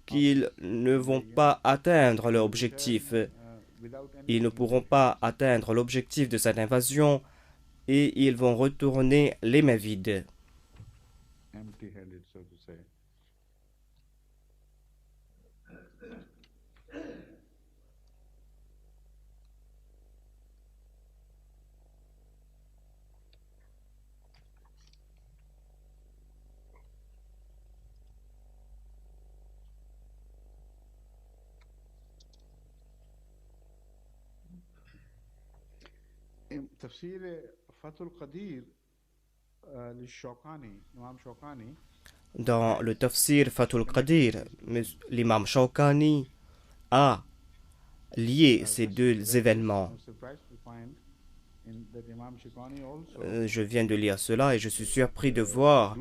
qu'ils ne vont pas atteindre leur objectif. Ils ne pourront pas atteindre l'objectif de cette invasion et ils vont retourner les mains vides. Dans le tafsir Fathul Qadir, l'imam Shawkani a lié ces deux événements. Je viens de lire cela et je suis surpris de voir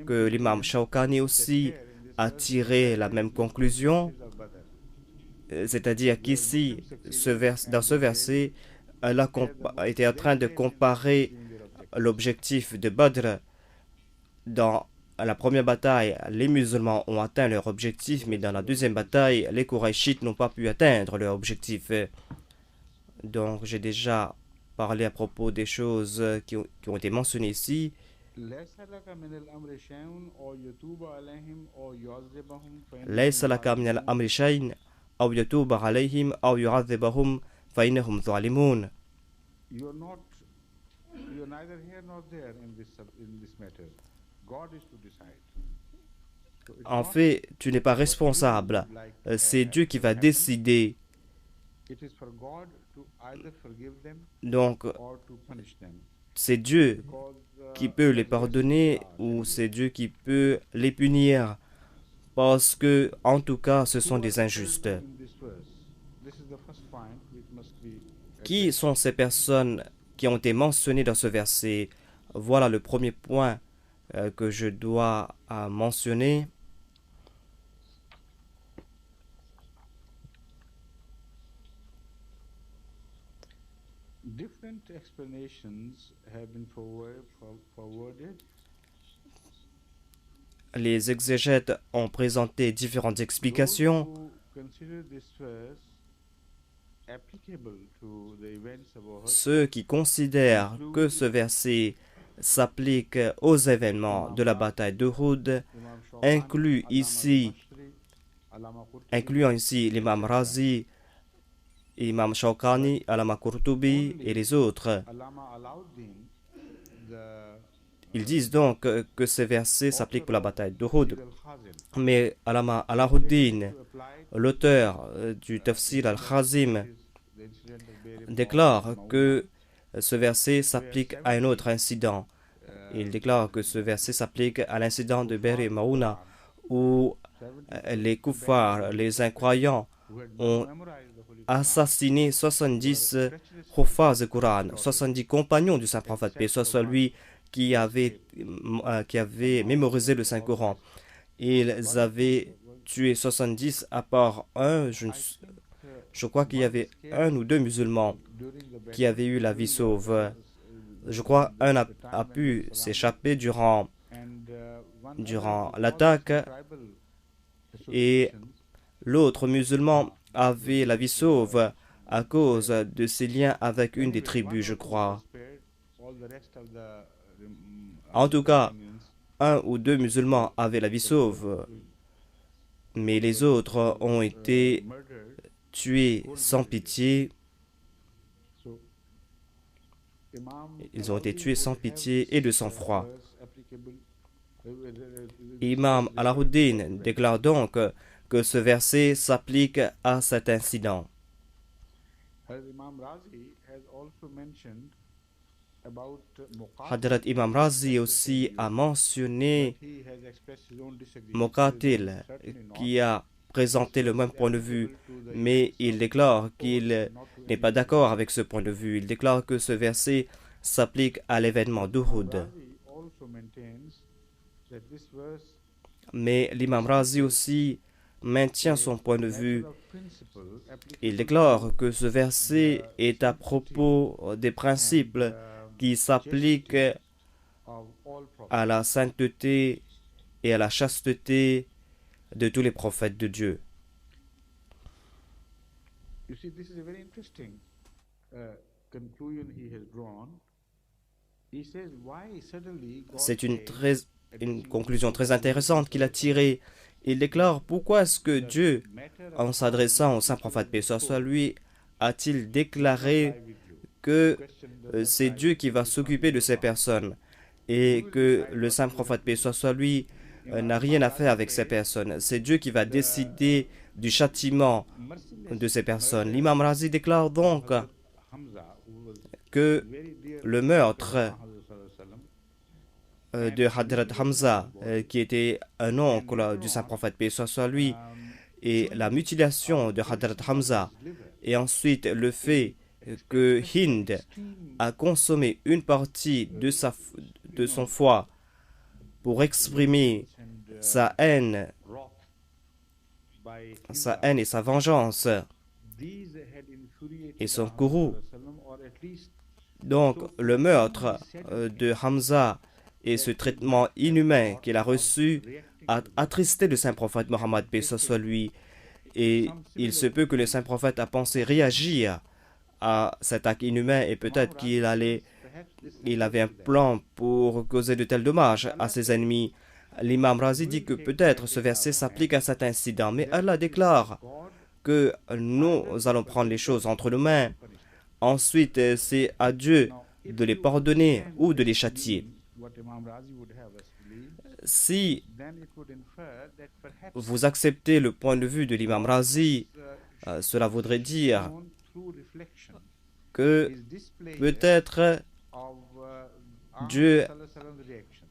que l'imam Shawkani aussi a tiré la même conclusion. C'est-à-dire qu'ici, dans ce verset, Allah était en train de comparer l'objectif de Badr. Dans la première bataille, les musulmans ont atteint leur objectif, mais dans la deuxième bataille, les Qurayshites n'ont pas pu atteindre leur objectif. Donc, j'ai déjà parlé à propos des choses qui ont été mentionnées ici. ليس لك من الأمر شيء أو يتوب عليهم أو يعذبهم فإنهم ظالمون. En fait, tu n'es pas responsable. C'est Dieu qui va décider. Donc, c'est Dieu qui peut les pardonner ou c'est Dieu qui peut les punir. Parce que, en tout cas, ce sont des injustes. Qui sont ces personnes qui ont été mentionnées dans ce verset? Voilà le premier point que je dois mentionner. Different explanations have been forwarded. Les exégètes ont présenté différentes Those explications. who consider this verse applicable to the events of Uhud Ceux qui considèrent que ce verset s'applique aux événements de la bataille d'Uhud, Imam Shawkani, incluant ici l'imam Razi, imam Shawkani, Allama Qurtubi et les autres. Allama Alauddin, the Ils disent donc que ce verset s'applique pour la bataille d'Uhud. al-Khazin, Mais Allama Alahuddin, to apply l'auteur du Tafsir al-Khazim, the incident of Be'er déclare que ce verset s'applique à un autre incident. Il déclare que ce verset s'applique à l'incident de Be'er Mauna, où les kuffars, les incroyants, who had ont memorized the Holy assassiné 70 Huffaz du Coran, 70 compagnons du Saint-Prophète, paix soit sur lui, qui avaient mémorisé le Saint-Coran. Ils avaient tué 70 à part un, je crois qu'il y avait un ou deux musulmans during the qui avaient eu la vie sauve. Je crois un a pu s'échapper durant l'attaque et l'autre musulman avait la vie sauve à cause de ses liens avec une des tribus, je crois. En tout cas, un ou deux musulmans avaient la vie sauve, mais les autres ont été tués sans pitié. Ils ont été tués sans pitié et de sang-froid. Imam Alahuddin déclare donc que ce verset s'applique à cet incident. Hadrat Imam Razi aussi a mentionné Muqatil, qui a présenté le même point de vue, mais il déclare qu'il n'est pas d'accord avec ce point de vue. Il déclare que ce verset s'applique à l'événement d'Uhud. Mais l'imam Razi aussi maintient son point de vue. Il déclare que ce verset est à propos des principes qui s'appliquent à la sainteté et à la chasteté de tous les prophètes de Dieu. C'est une conclusion très intéressante qu'il a tirée. Il déclare pourquoi est-ce que Dieu, en s'adressant au saint prophète paix soit sur lui, a-t-il déclaré que c'est Dieu qui va s'occuper de ces personnes et que le saint prophète paix soit sur lui n'a rien à faire avec ces personnes. C'est Dieu qui va décider du châtiment de ces personnes. L'imam Razi déclare donc que le meurtre de Hadrat Hamza, qui était un oncle du saint prophète paix soit sur lui, et la mutilation de Hadrat Hamza, et ensuite le fait que Hind a consommé une partie de son foie pour exprimer sa haine et sa vengeance et son courroux. Donc le meurtre de Hamza et ce traitement inhumain qu'il a reçu a attristé le saint prophète Mohammed paix soit lui, et il se peut que le saint prophète a pensé réagir à cet acte inhumain et peut-être qu'il avait un plan pour causer de tels dommages à ses ennemis. L'imam Razi dit que peut-être ce verset s'applique à cet incident, mais Allah déclare que nous allons prendre les choses entre nos mains. Ensuite, c'est à Dieu de les pardonner ou de les châtier. Si vous acceptez le point de vue de l'imam Razi, cela voudrait dire que peut-être Dieu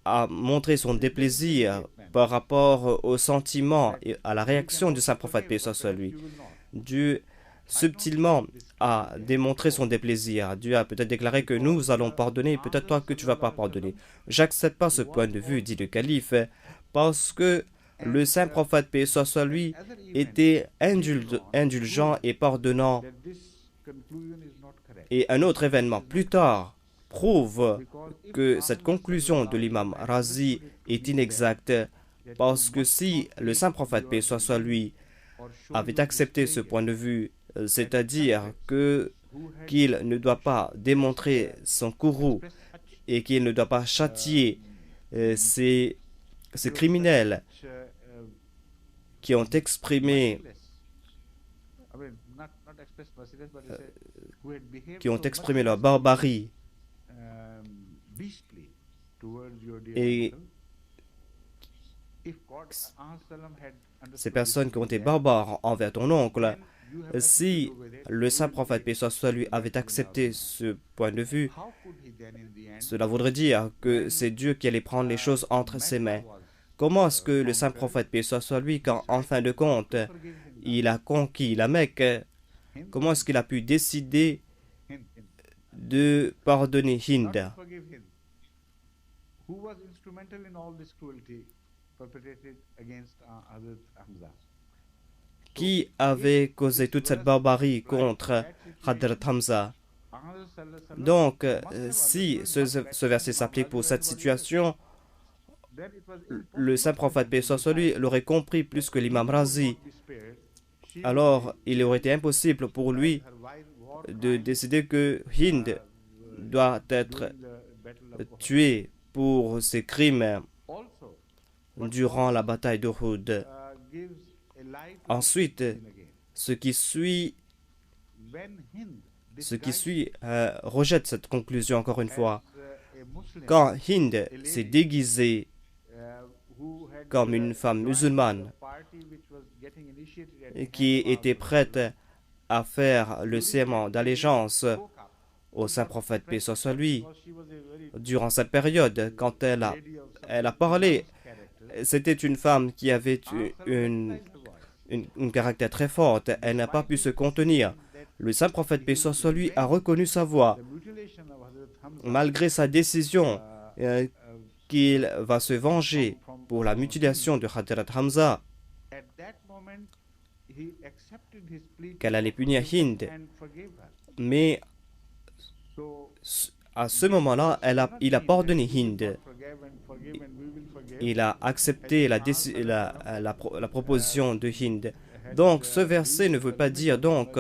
a montré son déplaisir par rapport au sentiment et à la réaction du saint prophète paix soit sur lui. Dieu subtilement a démontré son déplaisir. Dieu a peut-être déclaré que nous allons pardonner, peut-être toi que tu vas pas pardonner. J'accepte pas ce point de vue, dit le calife, parce que le saint prophète paix soit sur lui était indulgent et pardonnant Et un autre événement plus tard prouve que cette conclusion de l'imam Razi est inexacte, parce que si le saint prophète, paix soit sur lui, avait accepté ce point de vue, c'est-à-dire qu'il ne doit pas démontrer son courroux et qu'il ne doit pas châtier ces criminels qui ont exprimé leur barbarie et ces personnes qui ont été barbares envers ton oncle. Si le saint prophète, paix soit sur lui, avait accepté ce point de vue, cela voudrait dire que c'est Dieu qui allait prendre les choses entre ses mains. Comment est-ce que le saint prophète, paix soit sur lui, quand en fin de compte, il a conquis la Mecque, comment est-ce qu'il a pu décider de pardonner Hind? Qui avait causé toute cette barbarie contre Hadrat Hamza? Donc, si ce verset s'applique pour cette situation, le saint prophète, paix soit sur lui, l'aurait compris plus que l'imam Razi. Alors, il aurait été impossible pour lui de décider que Hind doit être tuée pour ses crimes durant la bataille d'Uhud. Ensuite, ce qui suit rejette cette conclusion encore une fois. Quand Hind s'est déguisée comme une femme musulmane qui était prête à faire le serment d'allégeance au saint prophète, paix soit sur lui, durant cette période, quand elle a parlé, c'était une femme qui avait un caractère très fort. Elle n'a pas pu se contenir. Le saint prophète, paix soit sur lui, a reconnu sa voix. Malgré sa décision qu'il va se venger pour la mutilation de Hadrat Hamza, qu'elle allait punir Hind. Mais à ce moment-là, il a pardonné Hind. Il a accepté la proposition de Hind. Donc, ce verset ne veut pas dire donc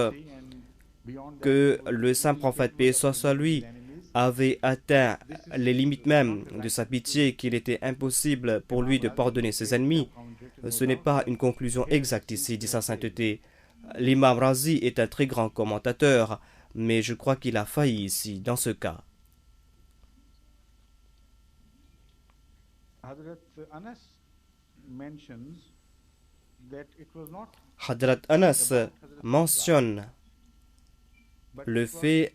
que le saint prophète, paix soit sur lui, avait atteint les limites même de sa pitié, qu'il était impossible pour lui de pardonner ses ennemis. Ce n'est pas une conclusion exacte ici, dit sa sainteté. L'imam Razi est un très grand commentateur, mais je crois qu'il a failli ici, dans ce cas. Hadrat Anas mentionne le fait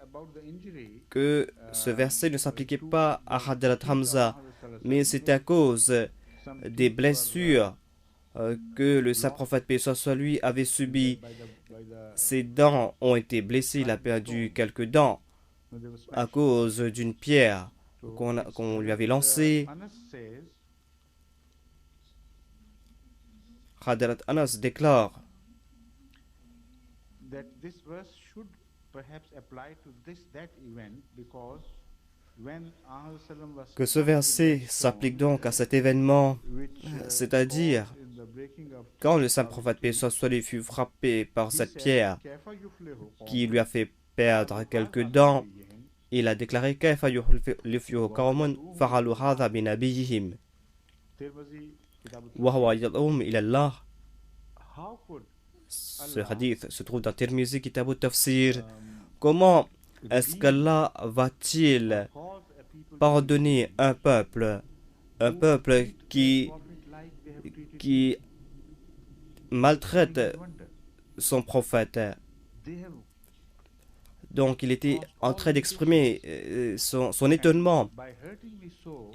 que ce verset ne s'appliquait pas à Hadrat Hamza, mais c'est à cause des blessures que le saint prophète, paix soit sur lui, avait subies. Ses dents ont été blessées, il a perdu quelques dents à cause d'une pierre qu'on lui avait lancée. Hadrat Anas déclare que ce verset s'applique donc à cet événement, c'est-à-dire quand le saint prophète, paix soit sur lui, fut frappé par cette pierre qui lui a fait perdre quelques dents, il a déclaré كيف يفلح قوم فعلوا هذا بنبيهم وهو يدعوهم إلى الله. Ce hadith se trouve dans Tirmizi, Kitab al-Tafsir. Comment est-ce qu'Allah va-t-il pardonner un peuple qui maltraite son prophète? Donc il était en train d'exprimer son étonnement.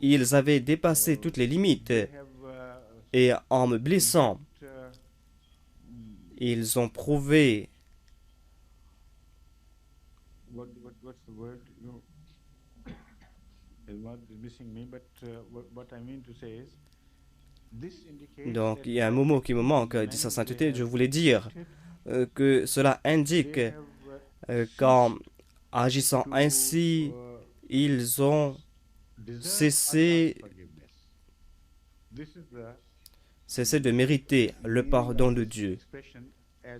Ils avaient dépassé toutes les limites et en me blessant, ils ont prouvé donc il y a un mot qui me manque, dit sa sainteté. Je voulais dire que cela indique qu'en agissant ainsi, ils ont cessé de mériter le pardon de Dieu.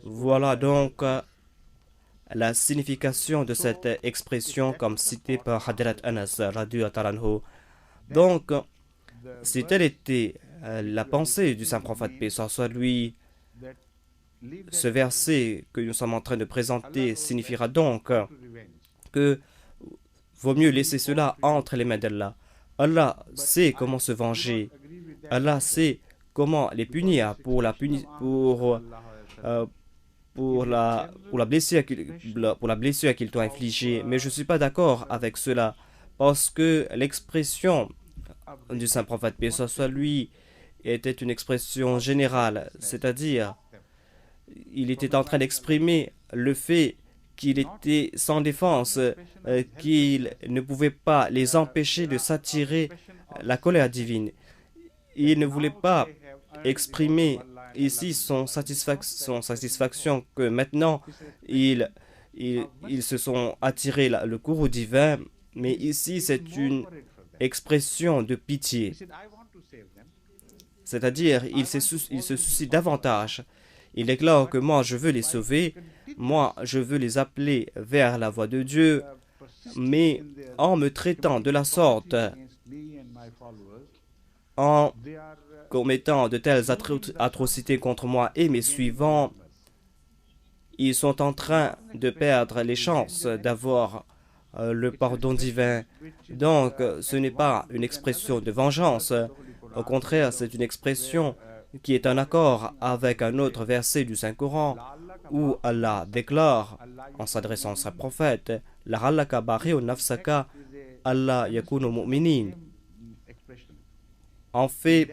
Voilà donc la signification de cette expression comme citée par Hadrat Anas radhiyallahu anhu. Donc, si telle était la pensée du saint prophète, paix soit lui, ce verset que nous sommes en train de présenter signifiera donc que vaut mieux laisser cela entre les mains d'Allah. Allah sait comment se venger. Allah sait comment les punir pour la blessure qu'ils t'ont infligée. Mais je ne suis pas d'accord avec cela parce que l'expression du saint prophète, paix soit lui, était une expression générale, c'est-à-dire il était en train d'exprimer le fait qu'il était sans défense, qu'il ne pouvait pas les empêcher de s'attirer la colère divine. Il ne voulait pas exprimer ici son satisfaction que maintenant ils se sont attirés le courroux divin, mais ici c'est une expression de pitié. C'est-à-dire, il se soucie davantage. Il déclare que moi, je veux les sauver, moi, je veux les appeler vers la voie de Dieu, mais en me traitant de la sorte, en commettant de telles atrocités contre moi et mes suivants, ils sont en train de perdre les chances d'avoir le pardon divin. Donc, ce n'est pas une expression de vengeance. Au contraire, c'est une expression qui est en accord avec un autre verset du Saint-Coran où Allah déclare, en s'adressant à sa prophète, « La'allaka bari'un nafsaka alla yakunu mu'minin » En fait,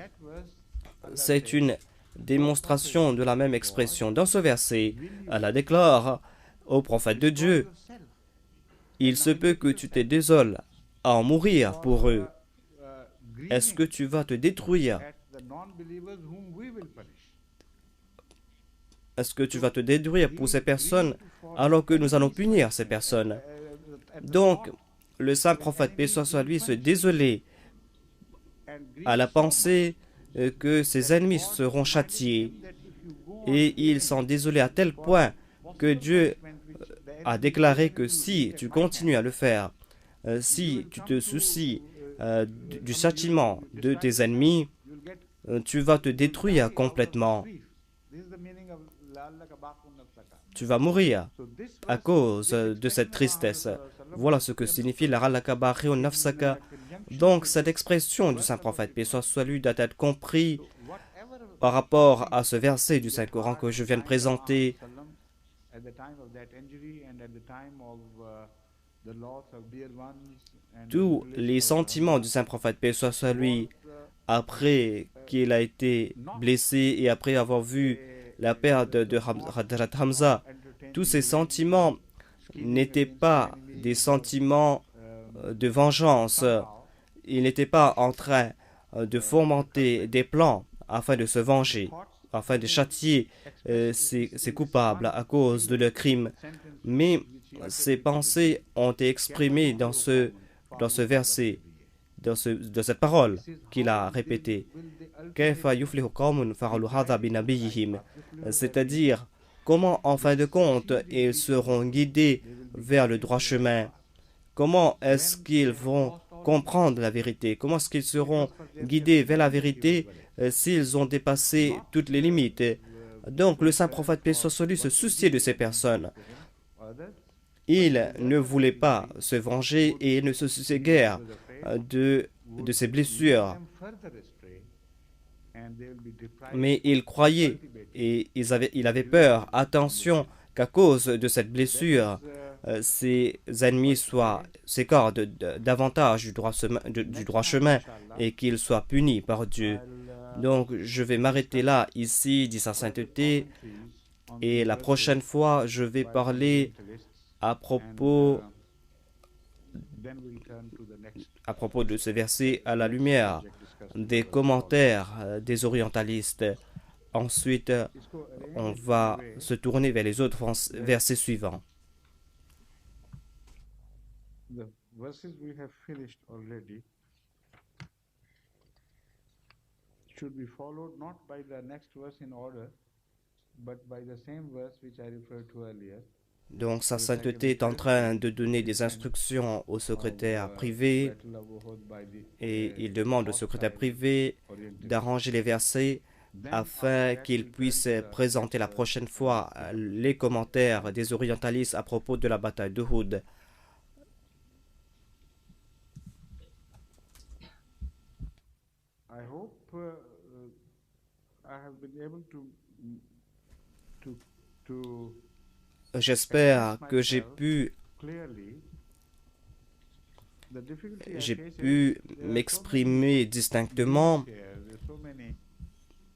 c'est une démonstration de la même expression. Dans ce verset, Allah déclare au prophète de Dieu, « Il se peut que tu te désoles à en mourir pour eux. Est-ce que tu vas te détruire? Est-ce que tu vas te détruire pour ces personnes alors que nous allons punir ces personnes? » Donc, le saint prophète, paix soit lui, se désolait à la pensée que ses ennemis seront châtiés. Et il s'en désolait à tel point que Dieu a déclaré que si tu continues à le faire, si tu te soucies du châtiment de tes ennemis, tu vas te détruire complètement. Tu vas mourir à cause de cette tristesse. Voilà ce que signifie la ralaka bari'un nafsaka. Donc, cette expression du saint prophète, paix soit lui, doit être compris par rapport à ce verset du Saint-Coran que je viens de présenter. Tous les sentiments du saint prophète, paix soit lui, après qu'il a été blessé et après avoir vu la perte de Hadrat Hamza, tous ces sentiments n'étaient pas des sentiments de vengeance. Il n'était pas en train de fomenter des plans afin de se venger, afin de châtier ces coupables à cause de leurs crimes. Mais ces pensées ont été exprimées dans ce verset, dans cette parole qu'il a répétée. C'est-à-dire, comment en fin de compte ils seront guidés vers le droit chemin? Comment est-ce qu'ils vont comprendre la vérité? Comment est-ce qu'ils seront guidés vers la vérité s'ils ont dépassé toutes les limites? Donc le saint prophète, paix soit lui, se souciait de ces personnes. Il ne voulait pas se venger et ne se souciait guère de ses blessures. Mais il croyait et il avait peur, attention, qu'à cause de cette blessure, ses ennemis s'écartent davantage du droit chemin et qu'ils soient punis par Dieu. Donc, je vais m'arrêter là, ici, dit sa sainteté, et la prochaine fois, je vais parler à propos de ce verset à la lumière des commentaires des orientalistes. Ensuite, on va se tourner vers les autres versets suivants. the verses we have finished already should be followed not by the next verse in order, but by the same verse which I referred to earlier. Donc sa So that I can sainteté est en request train you de donner to des send instructions au secrétaire of privé Battle of Uhud by the et il demande au secrétaire hostile privé orientalist. d'arranger les versets Then afin after that qu'il we'll turn puisse to the présenter la prochaine fois les commentaires des orientalistes à propos de la bataille de Uhud. I hope I have been able to J'espère que j'ai pu clearly the difficulty I j'ai face pu is there are so m'exprimer many distinctement. beings here, there are so many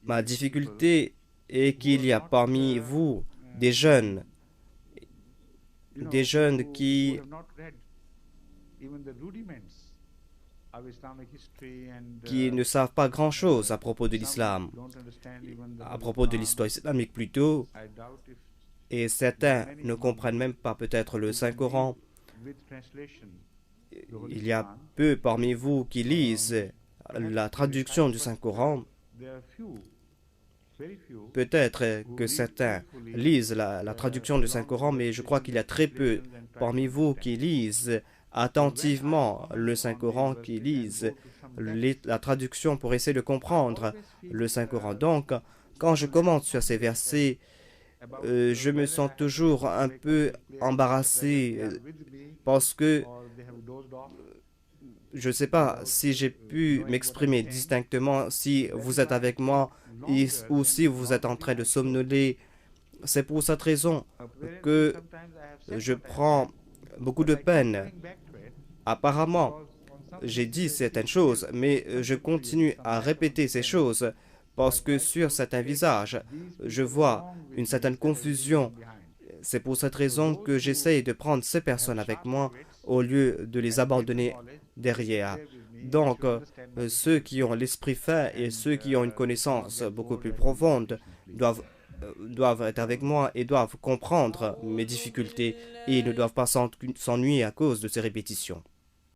Ma young difficulté est people qu'il y a who are parmi not, vous des jeunes who qui have not read even the rudiments of Islamic history and ne savent pas grand-chose à propos de some l'islam, don't understand even the à Holy propos de Quran. l'histoire islamique plutôt, I doubt if et certains ne comprennent même pas peut-être le who can Saint-Coran. read with translation the Holy Il y a Quran. peu parmi vous qui lisent la traduction du Saint-Coran. There are few, very few, Peut-être que certains lisent la traduction du Saint-Coran, mais je crois qu'il y a très peu parmi vous qui lisent attentivement le Saint-Coran, qui lisent la traduction pour essayer de comprendre le Saint-Coran. Donc, quand je commente sur ces versets, je me sens toujours un peu embarrassé parce que je ne sais pas si j'ai pu m'exprimer distinctement, si vous êtes avec moi ou si vous êtes en train de somnoler. C'est pour cette raison que je prends beaucoup de peine. Apparemment, j'ai dit certaines choses, mais je continue à répéter ces choses parce que sur certains visages, je vois une certaine confusion. C'est pour cette raison que j'essaye de prendre ces personnes avec moi au lieu de les abandonner derrière. Donc, ceux qui ont l'esprit fin et ceux qui ont une connaissance beaucoup plus profonde doivent être avec moi et doivent comprendre mes difficultés et ils ne doivent pas s'ennuyer à cause de ces répétitions.